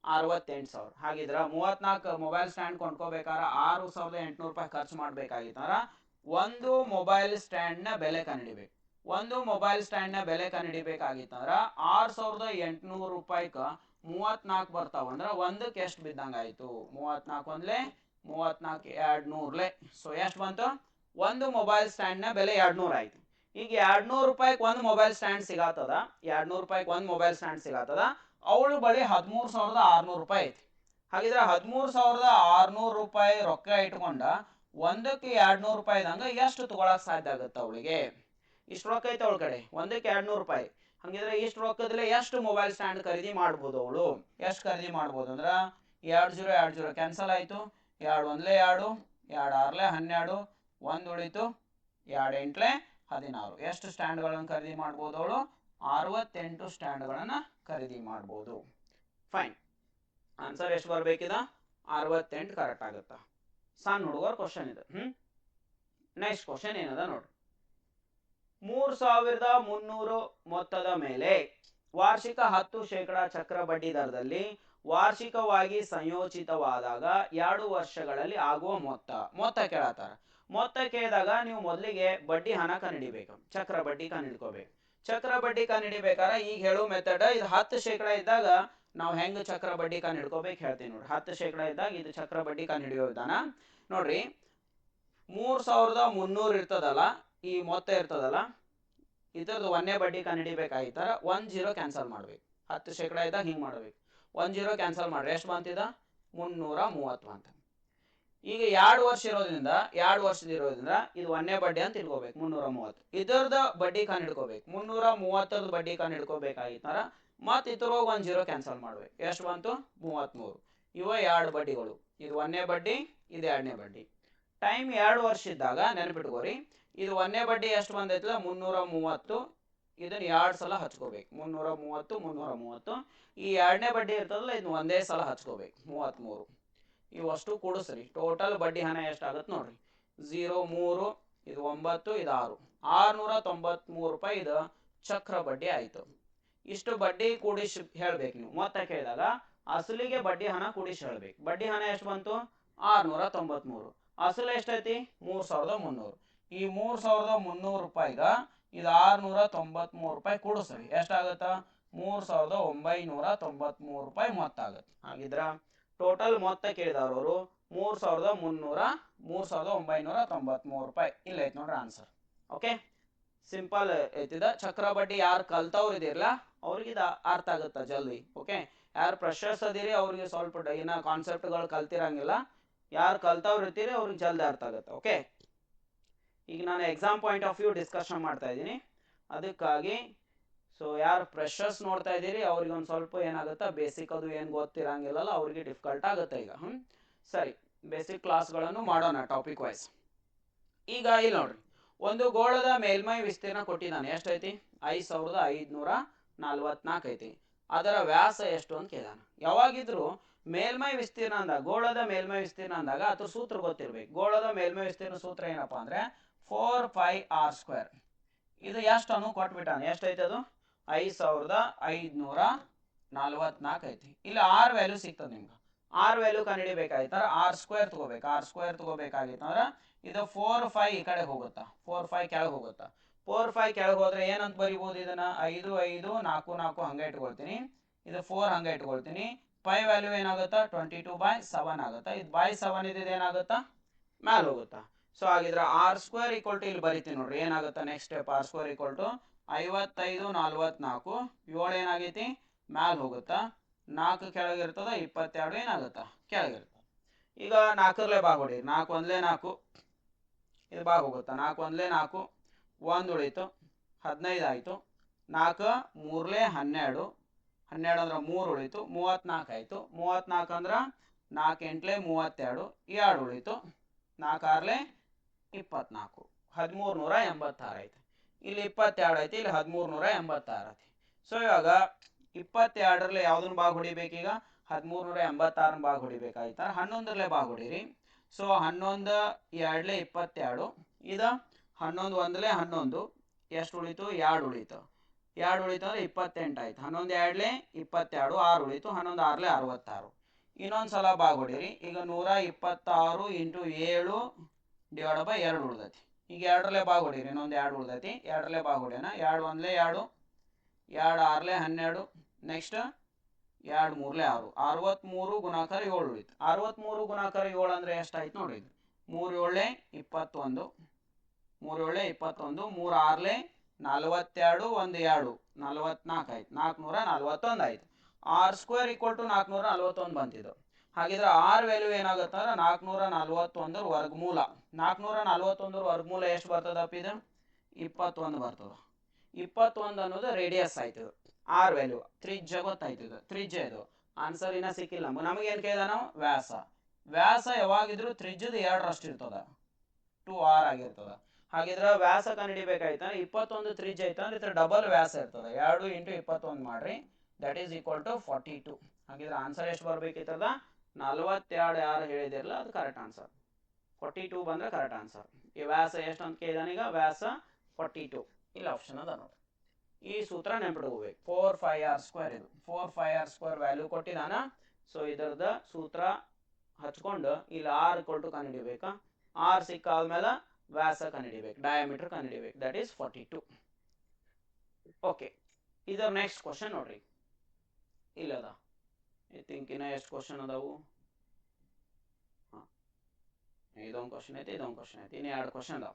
Speaker 1: 68,000. ಹಾಗಿದ್ರ 34 ಮೊಬೈಲ್ ಸ್ಟ್ಯಾಂಡ್ ಕೊಂಡ್ಕೋಬೇಕಾದ್ರೆ 6800 ರೂಪಾಯಿ ಖರ್ಚು ಮಾಡ್ಬೇಕಾಗಿತ್ತಂದ್ರ ಒಂದು ಮೊಬೈಲ್ ಸ್ಟ್ಯಾಂಡ್ ನ ಬೆಲೆ ಕಂಡುಹಿಡಿಬೇಕು. ಒಂದು ಮೊಬೈಲ್ ಸ್ಟ್ಯಾಂಡ್ ನ ಬೆಲೆ ಕಂಡುಹಿಡಿಬೇಕಾಗಿತ್ತಂದ್ರ 6800 ರೂಪಾಯಿಕ 34 ಬರ್ತಾವಂದ್ರ ಒಂದಕ್ಕೆ ಎಷ್ಟು ಬಿದ್ದಂಗ ಆಯ್ತು 34 ಒಂದ್ಲೆ 34 200. ಸೊ ಎಷ್ಟು ಬಂತು ಒಂದು ಮೊಬೈಲ್ ಸ್ಟ್ಯಾಂಡ್ ನ ಬೆಲೆ 200 ಆಯ್ತು. ಈಗ 200 ರೂಪಾಯಿಗೆ ಒಂದು ಮೊಬೈಲ್ ಸ್ಟ್ಯಾಂಡ್ ಸಿಗತ್ತದ. 200 ರೂಪಾಯಿಗೆ ಒಂದು ಮೊಬೈಲ್ ಸ್ಟ್ಯಾಂಡ್ ಸಿಗತ್ತದ. ಅವಳು ಬಳಿ 13600 ರೂಪಾಯಿ ಐತಿ. ಹಾಗಿದ್ರೆ 13600 ರೂಪಾಯಿ ರೊಕ್ಕ ಇಟ್ಕೊಂಡ ಒಂದಕ್ಕೆ 200 ರೂಪಾಯಿದಂಗ ಎಷ್ಟು ತಗೊಳಕ್ ಸಾಧ್ಯ ಆಗುತ್ತೆ ಅವಳಿಗೆ. ಇಷ್ಟು ರೊಕ್ಕ ಐತೆ ಅವಳ ಕಡೆ, ಒಂದಕ್ಕೆ 200 ರೂಪಾಯಿ. ಹಂಗಿದ್ರೆ ಇಷ್ಟು ರೊಕ್ಕದಲ್ಲೇ ಎಷ್ಟು ಮೊಬೈಲ್ ಸ್ಟ್ಯಾಂಡ್ ಖರೀದಿ ಮಾಡ್ಬೋದು ಅವಳು. ಎಷ್ಟು ಖರೀದಿ ಮಾಡ್ಬೋದು ಅಂದ್ರ 20 ಕ್ಯಾನ್ಸಲ್ ಆಯ್ತು. 2 1 2 2 6 12 1 ಉಳಿತು 2 8 16. ಎಷ್ಟು ಸ್ಟ್ಯಾಂಡ್ಗಳನ್ನು ಖರೀದಿ ಮಾಡ್ಬೋದು ಅವಳು 68 ಸ್ಟ್ಯಾಂಡ್ಗಳನ್ನ ಖರೀದಿ ಮಾಡ್ಬೋದು. ಫೈನ್. ಆನ್ಸರ್ ಎಷ್ಟು ಬರ್ಬೇಕಿದ 68 ಕರೆಕ್ಟ್ ಆಗುತ್ತಾ. ಸಣ್ಣ ಹುಡುಗರ ಕ್ವಶನ್ ಇದೆ. ನೆಕ್ಸ್ಟ್ ಕ್ವಶನ್ ಏನದ ನೋಡ್ರಿ. 3300 ಮೊತ್ತದ ಮೇಲೆ ವಾರ್ಷಿಕ 10% ಚಕ್ರ ಬಡ್ಡಿ ದರದಲ್ಲಿ ವಾರ್ಷಿಕವಾಗಿ ಸಂಯೋಜಿತವಾದಾಗ 2 ವರ್ಷಗಳಲ್ಲಿ ಆಗುವ ಮೊತ್ತ ಕೇಳತ್ತಾರ. ಮೊತ್ತ ಕೇಳಿದಾಗ ನೀವು ಮೊದಲಿಗೆ ಬಡ್ಡಿ ಹಣ ಕಂಡುಹಿಡಿಬೇಕು. ಚಕ್ರ ಬಡ್ಡಿ ಕಂಡುಹಿಡ್ಕೋಬೇಕು. ಚಕ್ರ ಬಡ್ಡಿ ಕಂಡುಹಿಡಿಬೇಕಾದ್ರೆ ಈಗ ಹೇಳೋ ಮೆಥಡ್ ಇದು 10% ಇದ್ದಾಗ ನಾವು ಹೆಂಗ್ ಚಕ್ರ ಬಡ್ಡಿ ಕಂಡುಹಿಡ್ಕೋಬೇಕು ಹೇಳ್ತೀವಿ ನೋಡ್ರಿ. 10% ಇದ್ದಾಗ ಇದು ಚಕ್ರ ಬಡ್ಡಿ ಕಂಡುಹಿಡಿಯೋ ವಿಧಾನ ನೋಡ್ರಿ. 3300 ಇರ್ತದಲ್ಲ, ಈ ಮೊತ್ತ ಇರ್ತದಲ್ಲ, ಇದ್ರದ್ದು ಒಂದೇ ಬಡ್ಡಿ ಕಂಡುಹಿಡಿಬೇಕಾಗಿತ್ತಾರ 1 0 ಕ್ಯಾನ್ಸಲ್ ಮಾಡ್ಬೇಕು. 10% ಇದ್ದಾಗ ಹಿಂಗೆ ಮಾಡ್ಬೇಕು. 1 0 ಕ್ಯಾನ್ಸಲ್ ಮಾಡ್ರಿ. ಎಷ್ಟು ಬಂತಿದ 330 ಅಂತ. ಈಗ 2 ವರ್ಷ ಇರೋದ್ರಿಂದ ಇದು ಒಂದೇ ಬಡ್ಡಿ ಅಂತ ಇಟ್ಕೋಬೇಕು 330. ಇದರದ ಬಡ್ಡಿ ಕಂಡುಹಿಡ್ಕೋಬೇಕು. 330 ಬಡ್ಡಿ ಕಂಡುಹಿಡ್ಕೋಬೇಕಾಗಿತ್ತಾರ ಮತ್ತೆ ಇದ್ರೊಳಗೆ 1 0 ಕ್ಯಾನ್ಸಲ್ ಮಾಡ್ಬೇಕು. ಎಷ್ಟು ಬಂತು 33. ಇವ 2 ಬಡ್ಡಿಗಳು. ಇದು ಒಂದೇ ಬಡ್ಡಿ, ಇದು 2ನೇ ಬಡ್ಡಿ. ಟೈಮ್ 2 ವರ್ಷ ಇದ್ದಾಗ ನೆನಪಿಟ್ಕೋರಿ. ಇದು ಒಂದೇ ಬಡ್ಡಿ ಎಷ್ಟು ಬಂದೈತಲ್ಲ 330. ಇದನ್ನ 2 ಸಲ ಹಚ್ಕೋಬೇಕು. 330. ಈ 2ನೇ ಬಡ್ಡಿ ಇರ್ತದಲ್ಲ ಇದನ್ನ ಒಂದೇ ಸಲ ಹಚ್ಕೋಬೇಕು 33. ಇವಷ್ಟು ಕೂಡಿಸ್ರಿ. ಟೋಟಲ್ ಬಡ್ಡಿ ಹಣ ಎಷ್ಟಾಗುತ್ತೆ ನೋಡ್ರಿ. 0 3 ಇದು 9 ಇದು 6 693 ರೂಪಾಯಿ ಇದು ಚಕ್ರ ಬಡ್ಡಿ ಆಯ್ತು. ಇಷ್ಟು ಬಡ್ಡಿ ಕೂಡಿಸಿ ಹೇಳ್ಬೇಕು ನೀವು. ಮೊತ್ತ ಕೇಳಿದಾಗ ಅಸಲಿಗೆ ಬಡ್ಡಿ ಹಣ ಕೂಡಿಸಿ ಹೇಳ್ಬೇಕು. ಬಡ್ಡಿ ಹಣ ಎಷ್ಟು ಬಂತು 693. ಅಸಲು ಎಷ್ಟೈತಿ 3300. ಈ 3300 ರೂಪಾಯಿಗ ಇದು 693 ರೂಪಾಯಿ ಕೂಡಿಸ್ರಿ. ಎಷ್ಟಾಗತ್ತ 3993 ರೂಪಾಯಿ ಮೊತ್ತ ಆಗುತ್ತೆ. ಹಾಗಿದ್ರ ಟೋಟಲ್ ಮೊತ್ತ ಕೇಳಿದವ್ರು ಅವರು 3,993 ರೂಪಾಯಿ. ಇಲ್ಲ ಐತೆ ನೋಡ್ರಿ ಆನ್ಸರ್. Okay, simple ಐತಿದ. ಚಕ್ರ ಬಡ್ಡಿ ಯಾರು ಕಲ್ತವ್ರು ಇದಿರಲ್ಲ ಅವ್ರಿಗೆ ಇದು ಅರ್ಥ ಆಗುತ್ತಾ ಜಲ್ದಿ. ಓಕೆ, ಯಾರು ಫ್ರೆಶರ್ಸ್ ಅದಿರಿ ಅವ್ರಿಗೆ ಸ್ವಲ್ಪ ಇನ್ನ ಕಾನ್ಸೆಪ್ಟ್ಗಳು ಕಲ್ತಿರಂಗಿಲ್ಲ. ಯಾರು ಕಲ್ತವ್ರು ಇರ್ತೀರಿ ಅವ್ರಿಗೆ ಜಲ್ದಿ ಅರ್ಥ ಆಗುತ್ತೆ. ಓಕೆ, ಈಗ ನಾನು exam point of view discussion ಮಾಡ್ತಾ ಇದ್ದೀನಿ, ಅದಕ್ಕಾಗಿ ಸೊ ಯಾರು ಫ್ರೆಶರ್ಸ್ ನೋಡ್ತಾ ಇದ್ದೀರಿ ಅವ್ರಿಗೆ ಒಂದು ಸ್ವಲ್ಪ ಏನಾಗುತ್ತೆ, ಬೇಸಿಕ್ ಅದು ಏನು ಗೊತ್ತಿರಂಗಿಲ್ಲಲ್ಲ ಅವ್ರಿಗೆ ಡಿಫಿಕಲ್ಟ್ ಆಗುತ್ತೆ ಈಗ. ಸರಿ, ಬೇಸಿಕ್ ಕ್ಲಾಸ್ಗಳನ್ನು ಮಾಡೋಣ ಟಾಪಿಕ್ ವೈಸ್. ಈಗ ಇಲ್ಲಿ ನೋಡ್ರಿ, ಒಂದು ಗೋಳದ ಮೇಲ್ಮೈ ವಿಸ್ತೀರ್ಣ ಕೊಟ್ಟಿದ್ದಾನೆ. ಎಷ್ಟೈತಿ? 5,544 ಐತಿ. ಅದರ ವ್ಯಾಸ ಎಷ್ಟು ಅಂತ ಕೇಳಿದಾನೆ. ಯಾವಾಗಿದ್ರು ಮೇಲ್ಮೈ ವಿಸ್ತೀರ್ಣ ಅಂದಾಗ, ಗೋಳದ ಮೇಲ್ಮೈ ವಿಸ್ತೀರ್ಣ ಅಂದಾಗ ಅದ್ರ ಸೂತ್ರ ಗೊತ್ತಿರ್ಬೇಕು. ಗೋಳದ ಮೇಲ್ಮೈ ವಿಸ್ತೀರ್ಣ ಸೂತ್ರ ಏನಪ್ಪಾ ಅಂದ್ರೆ 4πr². ಇದು ಎಷ್ಟು ಅನ್ನು ಕೊಟ್ಬಿಟ್ಟಾನೆ. ಎಷ್ಟೈತೆ ಅದು? 5,544 ಐತಿ. ಇಲ್ಲಿ ಆರ್ ವ್ಯಾಲ್ಯೂ ಸಿಗ್ತದೆ ನಿಮ್ಗೆ. ಆರ್ ವ್ಯಾಲ್ಯೂ ಕಂಡುಹಿಡಿಬೇಕಾಯ್ತಾರ r² ತಗೋಬೇಕು. r² ತಗೋಬೇಕಾಗಿತ್ತಂದ್ರ ಇದು 4 5 ಈ ಕಡೆ ಹೋಗುತ್ತಾ, 4 5 ಕೆಳಗೆ ಹೋಗುತ್ತಾ. 4 5 ಕೆಳಗೆ ಹೋದ್ರೆ ಏನಂತ ಬರಿಬಹುದು ಇದನ್ನ? 5 5 4 4 ಹಂಗೆ ಇಟ್ಕೊಳ್ತೀನಿ. ಇದು 4 ಹಂಗೆ ಇಟ್ಕೊಳ್ತೀನಿ. Pi value ಏನಾಗುತ್ತಾ? 22/7 ಆಗುತ್ತಾ. ಇದು ಬೈ 7 ಇದ್ದಿದ್ದು ಏನಾಗುತ್ತಾ? ಮ್ಯಾಲ ಹೋಗುತ್ತಾ. ಸೊ ಹಾಗಿದ್ರೆ r² ಈಕ್ವಲ್ ಟು ಇಲ್ಲಿ ಬರಿತೀನಿ ನೋಡ್ರಿ. ಏನಾಗುತ್ತಾ next step? r² equal to 55 44 7 ಏನಾಗೈತಿ? ಮ್ಯಾಲ ಹೋಗುತ್ತಾ. 4 ಕೆಳಗಿರ್ತದ, 22 ಏನಾಗುತ್ತಾ? ಕೆಳಗಿರ್ತದ. ಈಗ 4ರ್ಲೆ ಭಾಗ ಹೊಡಿ. 4 1 4 ಇದು ಭಾಗ ಹೋಗುತ್ತಾ. 4 1 4 1 ಉಳಿತು, 15 ಆಯಿತು. 4 3 12 12 ಅಂದ್ರೆ 3 ಉಳಿತು, 34 ಆಯಿತು. 34 ಅಂದ್ರೆ 4 8 32 2 ಉಳಿತು, 4 6 24 1386 ಆಯ್ತು. ಇಲ್ಲಿ 22 ಐತಿ, ಇಲ್ಲಿ 1386 ಐತಿ. ಸೊ ಇವಾಗ 22ರಲ್ಲಿ ಯಾವ್ದನ್ನ ಭಾಗ ಹೊಡಿಬೇಕೀಗ? 1386 ಭಾಗ ಹೊಡಿಬೇಕಾಯ್ತಾ. 11ರ್ಲೆ ಭಾಗ ಹೊಡೀರಿ. ಸೊ 11 2 22, ಇದು 11 1 11 ಎಷ್ಟು ಉಳಿತು? 2 ಉಳಿತು. 2 ಉಳಿತು ಅಂದ್ರೆ 28 ಆಯ್ತು. 11 2 22 6 ಉಳಿತು. 11 6 66. ಇನ್ನೊಂದು ಸಲ ಭಾಗ ಹೊಡೀರಿ. ಈಗ 126 × 7 ಡಿವೈಡ್ ಬೈ 2 ಉಳ್ದೈತಿ. ಈಗ 2ರ್ಲೆ ಭಾಗ ಹೊಡೀರಿ. ಇನ್ನೊಂದು 2 ಉಳ್ದೈತಿ. 2ರ್ಲೆ ಭಾಗ ಹೊಡ್ಯಾನ. 2 1 2 2 6 12 ನೆಕ್ಸ್ಟ್ 2 3 6 63 ಗುಣಾಕಾರ 7 ಉಳಿತು. 63 ಗುಣಾಕಾರ 7 ಅಂದ್ರೆ ಎಷ್ಟಾಯ್ತು ನೋಡಿ. 3 7 21 3 7 21 3 6 42 1 2 44 ಆಯ್ತು. 441 ಆಯ್ತು. r² equal to 441 ಬಂತಿದ್ದು. ಹಾಗಿದ್ರೆ ಆರ್ ವ್ಯಾಲ್ಯೂ ಏನಾಗುತ್ತೆ ಅಂದ್ರೆ 441 ವರ್ಗಮೂಲ. 441 ವರ್ಗಮೂಲ ಎಷ್ಟು ಬರ್ತದಪ್ಪ? ಇದು 21 ಬರ್ತದ. 21 ಅನ್ನೋದು ರೇಡಿಯಸ್ ಆಯ್ತು. ಆರ್ ವ್ಯಾಲ್ಯೂ ತ್ರಿಜ್ಯ ಗೊತ್ತಾಯ್ತು. ಇದು ತ್ರಿಜ್ಯ. ಇದು ಆನ್ಸರ್ ಇನ್ನ ಸಿಕ್ಕಿಲ್ಲ ನಮಗೆ. ಏನು ಕೇಳಿದ ನಾವು? ವ್ಯಾಸ. ವ್ಯಾಸ ಯಾವಾಗಿದ್ರು ತ್ರಿಜ್ಯದ 2ರಷ್ಟು ಇರ್ತದ, 2r ಆಗಿರ್ತದ. ಹಾಗಿದ್ರೆ ವ್ಯಾಸ ಕಂಡುಹಿಡಿಬೇಕಾಯ್ತ 21 ತ್ರಿಜ್ಯ ಐತ ಅಂದ್ರೆ ಇದ್ರ ಡಬಲ್ ವ್ಯಾಸ ಇರ್ತದ. 2 × 21 ಮಾಡ್ರಿ, ದಟ್ ಈಸ್ ಈಕ್ವಲ್ ಟು 42. ಹಾಗಿದ್ರೆ ಆನ್ಸರ್ ಎಷ್ಟು ಬರ್ಬೇಕಿತ್ತದ? 42 ಯಾರು ಹೇಳಿದಿರಲ್ಲ ಅದು ಕರೆಕ್ಟ್ ಆನ್ಸರ್. 42 ಬಂದ್ರೆ ಕರೆಕ್ಟ್ ಆನ್ಸರ್. ಈ ವ್ಯಾಸ ಎಷ್ಟು ಅಂತ ಕೇಳಿದಾನೀಗ? ವ್ಯಾಸ 42. ಇಲ್ಲಿ ಆಪ್ಷನ್ ಅದ ನೋಡಿ. ಈ ಸೂತ್ರ ನೆನ್ಪಿಟ್ಕೋಬೇಕು. 4 5r². ಇದು 4 5r² ವ್ಯಾಲ್ಯೂ ಕೊಟ್ಟಿದಾನ. ಸೊ ಇದರದ ಸೂತ್ರ ಹಚ್ಕೊಂಡು ಇಲ್ಲಿ ಆರ್ ಈಕ್ವಲ್ ಟು ಕಂಡುಹಿಡಿಬೇಕಾ. ಆರ್ ಸಿಕ್ಕಾದ್ಮೇಲೆ ವ್ಯಾಸ ಕಂಡುಹಿಡಿಬೇಕು, ಡಯಾಮೀಟರ್ ಕಂಡುಹಿಡಿಬೇಕು. That is 42. ಓಕೆ, ಇದರ ನೆಕ್ಸ್ಟ್ ಕ್ವಶನ್ ನೋಡ್ರಿ. ಇಲ್ಲದ ಐ ಥಿಂಕ್ ಇನ್ನ ಎಷ್ಟು ಕ್ವಶನ್ ಅದಾವು? ಇದೊಂದು ಕ್ವಶನ್ ಐತಿ, ಇದೊಂದು ಕ್ವಶನ್ ಐತಿ, ಇನ್ನು 2 ಕ್ವಶನ್ ಅದಾವ.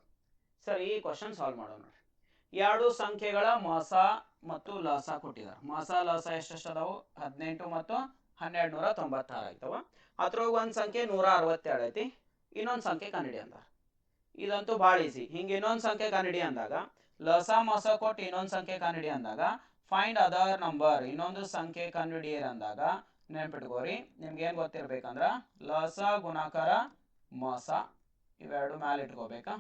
Speaker 1: ಸರಿ, ಈ ಕ್ವಶನ್ ಸಾಲ್ವ್ ಮಾಡೋಣ ನೋಡ್ರಿ. 2 ಸಂಖ್ಯೆಗಳ ಮಸ ಮತ್ತು ಲಸ ಕೊಟ್ಟಿದ್ದಾರೆ. ಮಸ ಲಸ ಎಷ್ಟೆಷ್ಟು ಅದಾವು? 18 ಮತ್ತು 1296 ಆಯ್ತವ. ಅದ್ರೊಳಗೆ ಒಂದು ಸಂಖ್ಯೆ 162 ಐತಿ, ಇನ್ನೊಂದು ಸಂಖ್ಯೆ ಕಂಡುಹಿಡಿ ಅಂದಾರ. ಇದಂತೂ ಭಾಳ ಈಸಿ. ಹಿಂಗೆ ಇನ್ನೊಂದು ಸಂಖ್ಯೆ ಕಂಡುಹಿಡಿ ಅಂದಾಗ, ಲಸ ಮಸ ಕೊಟ್ಟು ಇನ್ನೊಂದು ಸಂಖ್ಯೆ ಕಂಡುಹಿಡಿ ಅಂದಾಗ ಫೈಂಡ್ ಅದರ್ ನಂಬರ್, ಇನ್ನೊಂದು ಸಂಖ್ಯೆ ಕಂಡುಹಿಡಿಯಿರಿ ಅಂದಾಗ ನೆನ್ಪಿಟ್ಕೋರಿ. ನಿಮ್ಗೆ ಏನು ಗೊತ್ತಿರ್ಬೇಕಂದ್ರ ಲಸ ಗುಣಾಕಾರ ಮಸ ಇವೆರಡು ಮ್ಯಾಲೆ ಇಟ್ಕೋಬೇಕಾ.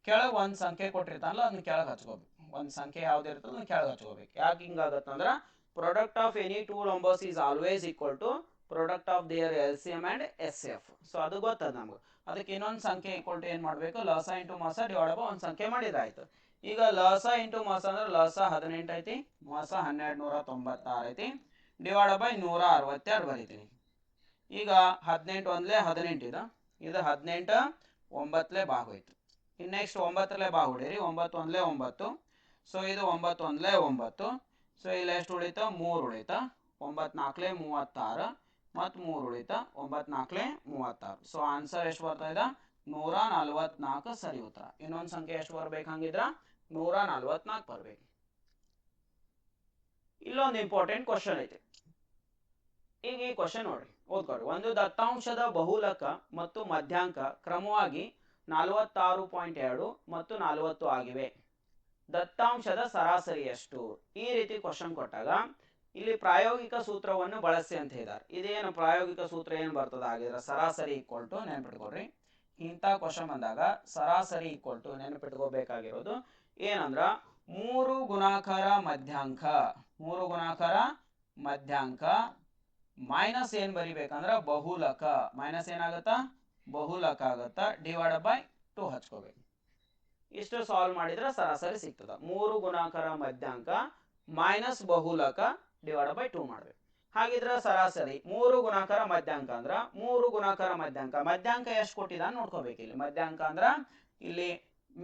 Speaker 1: ಕೆಳಗೆ ಒಂದು ಸಂಖ್ಯೆ ಕೊಟ್ಟಿರ್ತಾನಲ್ಲ ಅದನ್ನ ಕೆಳಗೆ ಹಚ್ಕೋಬೇಕು. ಒಂದು ಸಂಖ್ಯೆ ಯಾವ್ದು ಇರ್ತದೆ ಅದನ್ನ ಕೆಳಗೆ ಹಚ್ಕೋಬೇಕು. ಯಾಕೆ ಹಿಂಗಾಗತ್ತಂದ್ರೆ product of any 2 numbers is always equal to product of their LCM and SF. So ಅದು ಗೊತ್ತದ ನಮ್ಗೆ. ಅದಕ್ಕೆ ಇನ್ನೊಂದು ಸಂಖ್ಯೆ ಈಕ್ವಲ್ ಟು ಏನು ಮಾಡಬೇಕು? ಲಸ ಇಂಟು ಮಸ ಡಿವೈಡ್ ಬೈ ಒಂದು ಸಂಖ್ಯೆ ಮಾಡಿದಾಯ್ತು. ಈಗ ಲಸ ಇಂಟು ಮಸ ಅಂದ್ರೆ ಲಸ 18 ಐತಿ, ಮಸ 1296 ಐತಿ, ಡಿವೈಡ್ ಬೈ 162 ಬರೀತೀನಿ. ಈಗ 18 1 18 ಇದು 18 9 ಭಾಗ ಹೋಯ್ತು. ಇನ್ನು ನೆಕ್ಸ್ಟ್ 9ರ್ಲೆ ಭಾಗ ಹೊಡೀರಿ. 9 1 9. ಸೊ ಇದು 9 1 9. ಸೊ ಇಲ್ಲಿ ಎಷ್ಟು ಉಳಿತ? 3 ಉಳಿತ. 9 4 36. ಮತ್ತು 3 ಉಳಿತ 9 4 36. ಸೊ ಆನ್ಸರ್ ಎಷ್ಟು ಬರ್ತಾ ಇದೆ 144 ಸರಿ ಉತ್ತರ. ಇನ್ನೊಂದು ಸಂಖ್ಯೆ ಎಷ್ಟು ಬರ್ಬೇಕು ಹಂಗಿದ್ರ 144 ಬರ್ಬೇಕು. ಇಲ್ಲೊಂದು ಇಂಪಾರ್ಟೆಂಟ್ ಕ್ವಶನ್ ಐತಿ. ಈಗ ಈ ಕ್ವಶನ್ ನೋಡ್ರಿ ಓದ್ಕೊಡ್ರಿ. ಒಂದು ದತ್ತಾಂಶದ ಬಹುಲಕ ಮತ್ತು ಮಧ್ಯಾಂಕ ಕ್ರಮವಾಗಿ 46.2 ಮತ್ತು 40 ಆಗಿವೆ. ದತ್ತಾಂಶದ ಸರಾಸರಿ ಎಷ್ಟು? ಈ ರೀತಿ ಕ್ವಶನ್ ಕೊಟ್ಟಾಗ ಇಲ್ಲಿ ಪ್ರಾಯೋಗಿಕ ಸೂತ್ರವನ್ನು ಬಳಸಿ ಅಂತ ಹೇಳಿದ್ದಾರೆ. ಇದೇನು ಪ್ರಾಯೋಗಿಕ ಸೂತ್ರ ಏನು ಬರ್ತದ ಆಗಿದ್ರೆ ಸರಾಸರಿ ಈಕ್ವಲ್ ಟು ನೆನಪಿಟ್ಕೊಡ್ರಿ. ಇಂಥ ಕ್ವಶನ್ ಬಂದಾಗ ಸರಾಸರಿ ಈಕ್ವಲ್ ಟು ನೆನಪಿಟ್ಕೋಬೇಕಾಗಿರೋದು ಏನಂದ್ರ 3 ಗುಣಾಕಾರ ಮಧ್ಯಾಂಕ, 3 ಗುಣಾಕಾರ ಮಧ್ಯಾಂಕ ಮೈನಸ್ ಏನ್ ಬರಿಬೇಕಂದ್ರ ಬಹುಲಕ, ಮೈನಸ್ ಏನಾಗತ್ತ ಬಹುಲಕ ಆಗತ್ತ, ಡಿವೈಡ್ ಬೈ 2 ಹಚ್ಕೋಬೇಕು. ಇಷ್ಟು ಸಾಲ್ವ್ ಮಾಡಿದ್ರೆ ಸರಾಸರಿ ಸಿಗ್ತದ. 3 ಗುಣಾಕಾರ ಮಧ್ಯಾಂಕ ಮೈನಸ್ ಬಹುಲಕ ಡಿವೈಡ್ ಬೈ 2 ಮಾಡ್ಬೇಕು. ಹಾಗಿದ್ರೆ ಸರಾಸರಿ 3 ಗುಣಾಕಾರ ಮಧ್ಯಾಂಕ ಅಂದ್ರ 3 ಗುಣಾಕಾರ ಮಧ್ಯಾಂಕ, ಮಧ್ಯಾಂಕ ಎಷ್ಟು ಕೊಟ್ಟಿದ್ದಾನೆ ನೋಡ್ಕೋಬೇಕು. ಇಲ್ಲಿ ಮಧ್ಯಾಂಕ ಅಂದ್ರ ಇಲ್ಲಿ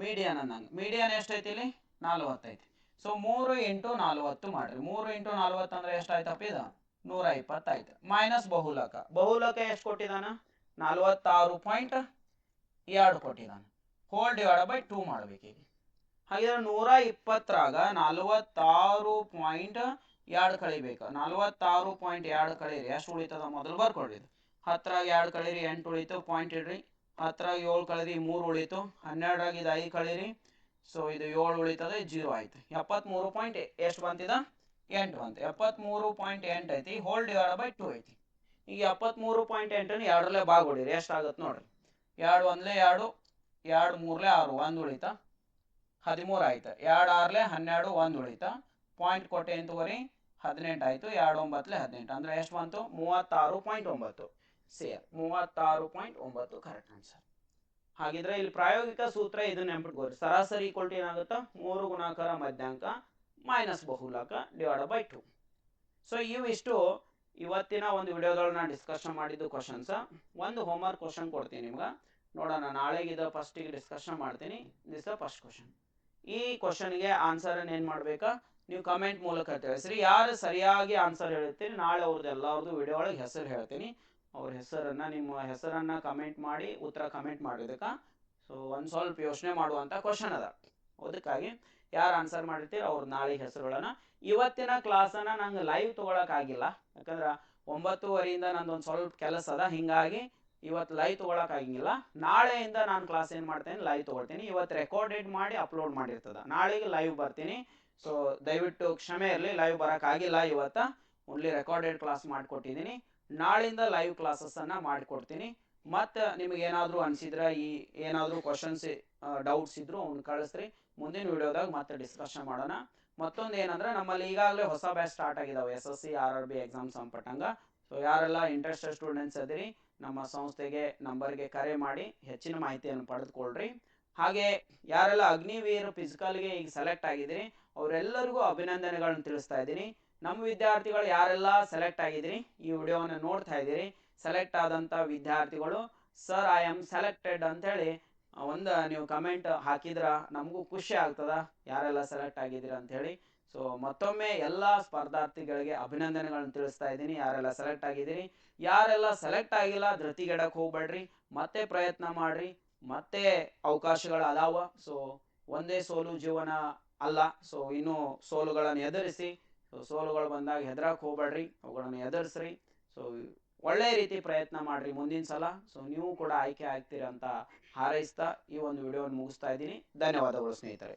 Speaker 1: ಮೀಡಿಯನ್ ಅನ್ನಂಗ, ಮೀಡಿಯನ್ ಎಷ್ಟೈತಿ ಇಲ್ಲಿ 40 ಐತಿ. ಸೊ 3 ಇಂಟು 40 ಮಾಡ್ರಿ. 3 ಇಂಟು 40 ಅಂದ್ರೆ ಎಷ್ಟಾಯ್ತಪ್ಪ ಇದು 120 ಆಯ್ತು. ಮೈನಸ್ ಬಹುಲಕ, ಬಹುಲಕ ಎಷ್ಟು ಕೊಟ್ಟಿದ್ದಾನ 46.2 ಕೊಟ್ಟಿದ್ದಾನೆ. Hole divide by 2 ಮಾಡ್ಬೇಕೀಗ. ಹಾಗಿದ್ರೆ 120ರಾಗ 46.2 ಕಳಿಬೇಕು. 46.2 ಕಳೀರಿ ಎಷ್ಟು ಉಳಿತದ ಮೊದಲು ಬರ್ಕೊಡ್ರಿ. 10ರಾಗ 2 ಕಳೀರಿ 8 ಉಳಿತು, ಪಾಯಿಂಟ್ ಇಡ್ರಿ. 10ರಾಗ 7 ಕಳೀರಿ 3 ಉಳಿತು. 12ರಾಗ ಇದು 5 ಕಳೀರಿ, ಸೊ ಇದು 7 ಉಳಿತದೆ, 0 ಆಯ್ತು. 73. ಎಷ್ಟು ಬಂತಿದ 8 ಬಂತು. 73.8 ಐತಿ. ಹೋಲ್ ಡಿವೈಡ್ ಬೈ 2 ಐತಿ. ಈಗ 73.8 ಎರಡರಲ್ಲೇ ಭಾಗ ಎಷ್ಟಾಗುತ್ತೆ ನೋಡ್ರಿ. 2 1 2, 2 3 6, 1 ಉಳಿತ 13 ಆಯ್ತು. 2 6 12, 1 ಉಳಿತ, ಪಾಯಿಂಟ್ ಕೊಟ್ಟೆ ಎಂತುವರಿ 18 ಆಯ್ತು. 2 9 18 ಅಂದ್ರೆ ಎಷ್ಟು ಬಂತು 36.9. ಸೇರ್ 36.9 ಕರೆಕ್ಟ್ ಆನ್ಸರ್. ಹಾಗಿದ್ರೆ ಇಲ್ಲಿ ಪ್ರಾಯೋಗಿಕ ಸೂತ್ರ ಇದನ್ನ ನೆನಪಿಟ್ಕೋರಿ. ಸರಾಸರಿ ಈಕ್ವಲ್ ಟು ಏನಾಗುತ್ತಾ 3 ಗುಣಾಕಾರ ಮಧ್ಯಾಂಕ ಮೈನಸ್ ಬಹುಲಕ ಡಿವೈಡ್ ಬೈ 2. ಸೊ ಇವಿಷ್ಟು ಇವತ್ತಿನ ಒಂದು ವಿಡಿಯೋದೊಳಗೆ ನಾನು ಡಿಸ್ಕಷನ್ ಮಾಡಿದ್ದು ಕ್ವಶನ್ಸ್. ಒಂದು ಹೋಮ್ವರ್ಕ್ ಕ್ವಶನ್ ಕೊಡ್ತೀನಿ ನಿಮ್ಗೆ, ನೋಡೋಣ. ನಾಳೆಗೆ ಇದು ಫಸ್ಟಿಗೆ ಡಿಸ್ಕಷನ್ ಮಾಡ್ತೀನಿ. This first question. ಈ ಕ್ವಶನ್ಗೆ ಆನ್ಸರ್ ಏನು ಮಾಡಬೇಕಾ ನೀವು ಕಮೆಂಟ್ ಮೂಲಕ ತಿಳಿಸ್ರಿ. ಯಾರು ಸರಿಯಾಗಿ ಆನ್ಸರ್ ಹೇಳ್ತೀನಿ ನಾಳೆ ಅವ್ರದ್ದು ಎಲ್ಲರದ್ದು ವಿಡಿಯೋ ಒಳಗೆ ಹೆಸರು ಹೇಳ್ತೀನಿ. ಅವ್ರ ಹೆಸರನ್ನ ನಿಮ್ಮ ಹೆಸರನ್ನ ಕಮೆಂಟ್ ಮಾಡಿ ಉತ್ತರ ಕಮೆಂಟ್ ಮಾಡಿದಕ್ಕೆ. ಸೊ ಒಂದು ಸ್ವಲ್ಪ ಯೋಚನೆ ಮಾಡುವಂಥ ಕ್ವಶನ್ ಅದ. ಅದಕ್ಕಾಗಿ ಯಾರು ಆನ್ಸರ್ ಮಾಡಿರ್ತೀರಿ ಅವ್ರ ನಾಳೆ ಹೆಸರುಗಳನ್ನ. ಇವತ್ತಿನ ಕ್ಲಾಸನ್ನು ನಂಗೆ ಲೈವ್ ತೊಗೊಳಕ್ಕಾಗಿಲ್ಲ, ಯಾಕಂದ್ರೆ 9:30 ನಂದೊಂದು ಸ್ವಲ್ಪ ಕೆಲಸ ಅದ, ಹಿಂಗಾಗಿ ಇವತ್ತು ಲೈವ್ ತೊಗೊಳಕ್ಕಾಗಿಲ್ಲ. ನಾಳೆಯಿಂದ ನಾನು ಕ್ಲಾಸ್ ಏನು ಮಾಡ್ತೇನೆ ಲೈವ್ ತೊಗೊಳ್ತೀನಿ. ಇವತ್ತು ರೆಕಾರ್ಡೆಡ್ ಮಾಡಿ ಅಪ್ಲೋಡ್ ಮಾಡಿರ್ತದ, ನಾಳೆಗೆ ಲೈವ್ ಬರ್ತೀನಿ. ಸೊ ದಯವಿಟ್ಟು ಕ್ಷಮೆ ಇರಲಿ, ಲೈವ್ ಬರೋಕ್ಕಾಗಿಲ್ಲ ಇವತ್ತು. ಓನ್ಲಿ ರೆಕಾರ್ಡೆಡ್ ಕ್ಲಾಸ್ ಮಾಡಿಕೊಟ್ಟಿದ್ದೀನಿ. ನಾಳಿಂದ ಲೈವ್ ಕ್ಲಾಸಸ್ಸನ್ನು ಮಾಡಿಕೊಡ್ತೀನಿ. ಮತ್ತು ನಿಮಗೆ ಏನಾದರೂ ಅನಿಸಿದ್ರೆ ಈ ಏನಾದರೂ ಕ್ವಶನ್ಸ್ ಡೌಟ್ಸ್ ಇದ್ದರೂ ಅವ್ನು ಕಳಿಸ್ರಿ. ಮುಂದಿನ ವಿಡಿಯೋದಾಗ ಮತ್ತೆ ಡಿಸ್ಕಷನ್ ಮಾಡೋಣ. ಮತ್ತೊಂದು ಏನಂದ್ರೆ ನಮ್ಮಲ್ಲಿ ಈಗಾಗಲೇ ಹೊಸ ಬ್ಯಾಚ್ ಸ್ಟಾರ್ಟ್ ಆಗಿದ್ದಾವೆ SSC RRB ಎಕ್ಸಾಮ್ ಸಂಪಟ್ಟಂಗ. ಸೊ ಯಾರೆಲ್ಲ ಇಂಟ್ರೆಸ್ಟೆಡ್ ಸ್ಟೂಡೆಂಟ್ಸ್ ಅದಿರಿ ನಮ್ಮ ಸಂಸ್ಥೆಗೆ ನಂಬರ್ಗೆ ಕರೆ ಮಾಡಿ ಹೆಚ್ಚಿನ ಮಾಹಿತಿಯನ್ನು ಪಡೆದುಕೊಳ್ಳ್ರಿ. ಹಾಗೆ ಯಾರೆಲ್ಲ ಅಗ್ನಿವೀರ್ ಫಿಸಿಕಲ್ಗೆ ಈಗ ಸೆಲೆಕ್ಟ್ ಆಗಿದ್ದೀರಿ ಅವರೆಲ್ಲರಿಗೂ ಅಭಿನಂದನೆಗಳನ್ನು ತಿಳಿಸ್ತಾ ಇದ್ದೀನಿ. ನಮ್ಮ ವಿದ್ಯಾರ್ಥಿಗಳು ಯಾರೆಲ್ಲ ಸೆಲೆಕ್ಟ್ ಆಗಿದ್ದೀರಿ ಈ ವಿಡಿಯೋವನ್ನು ನೋಡ್ತಾ ಇದ್ದೀರಿ, ಸೆಲೆಕ್ಟ್ ಆದಂಥ ವಿದ್ಯಾರ್ಥಿಗಳು ಸರ್ ಐ ಆಮ್ ಸೆಲೆಕ್ಟೆಡ್ ಅಂಥೇಳಿ ಒಂದು ನೀವು ಕಮೆಂಟ್ ಹಾಕಿದ್ರೆ ನಮಗೂ ಖುಷಿ ಆಗ್ತದ ಯಾರೆಲ್ಲ ಸೆಲೆಕ್ಟ್ ಆಗಿದ್ದೀರ ಅಂಥೇಳಿ. ಸೊ ಮತ್ತೊಮ್ಮೆ ಎಲ್ಲ ಸ್ಪರ್ಧಾರ್ಥಿಗಳಿಗೆ ಅಭಿನಂದನೆಗಳನ್ನು ತಿಳಿಸ್ತಾ ಇದ್ದೀನಿ ಯಾರೆಲ್ಲ ಸೆಲೆಕ್ಟ್ ಆಗಿದ್ದೀರಿ. ಯಾರೆಲ್ಲ ಸೆಲೆಕ್ಟ್ ಆಗಿಲ್ಲ ಧೃತಿಗೆಡಕ್ಕೆ ಹೋಗ್ಬೇಡ್ರಿ, ಮತ್ತೆ ಪ್ರಯತ್ನ ಮಾಡ್ರಿ, ಮತ್ತೆ ಅವಕಾಶಗಳು ಅದಾವ. ಸೊ ಒಂದೇ ಸೋಲು ಜೀವನ ಅಲ್ಲ. ಸೊ ಇನ್ನೂ ಸೋಲುಗಳನ್ನು ಎದುರಿಸಿ. ಸೊ ಸೋಲುಗಳು ಬಂದಾಗ ಹೆದರಕ್ಕೆ ಹೋಗ್ಬೇಡ್ರಿ, ಅವುಗಳನ್ನು ಎದುರಿಸ್ರಿ. ಸೊ ಒಳ್ಳೆ ರೀತಿ ಪ್ರಯತ್ನ ಮಾಡ್ರಿ ಮುಂದಿನ ಸಲ. ಸೊ ನೀವು ಕೂಡ ಆಯ್ಕೆ ಆಗ್ತೀರಿ ಅಂತ ಹಾರೈಸ್ತಾ ಈ ಒಂದು ವಿಡಿಯೋವನ್ನು ಮುಗಿಸ್ತಾ ಇದ್ದೀನಿ. ಧನ್ಯವಾದಗಳು ಸ್ನೇಹಿತರೆ.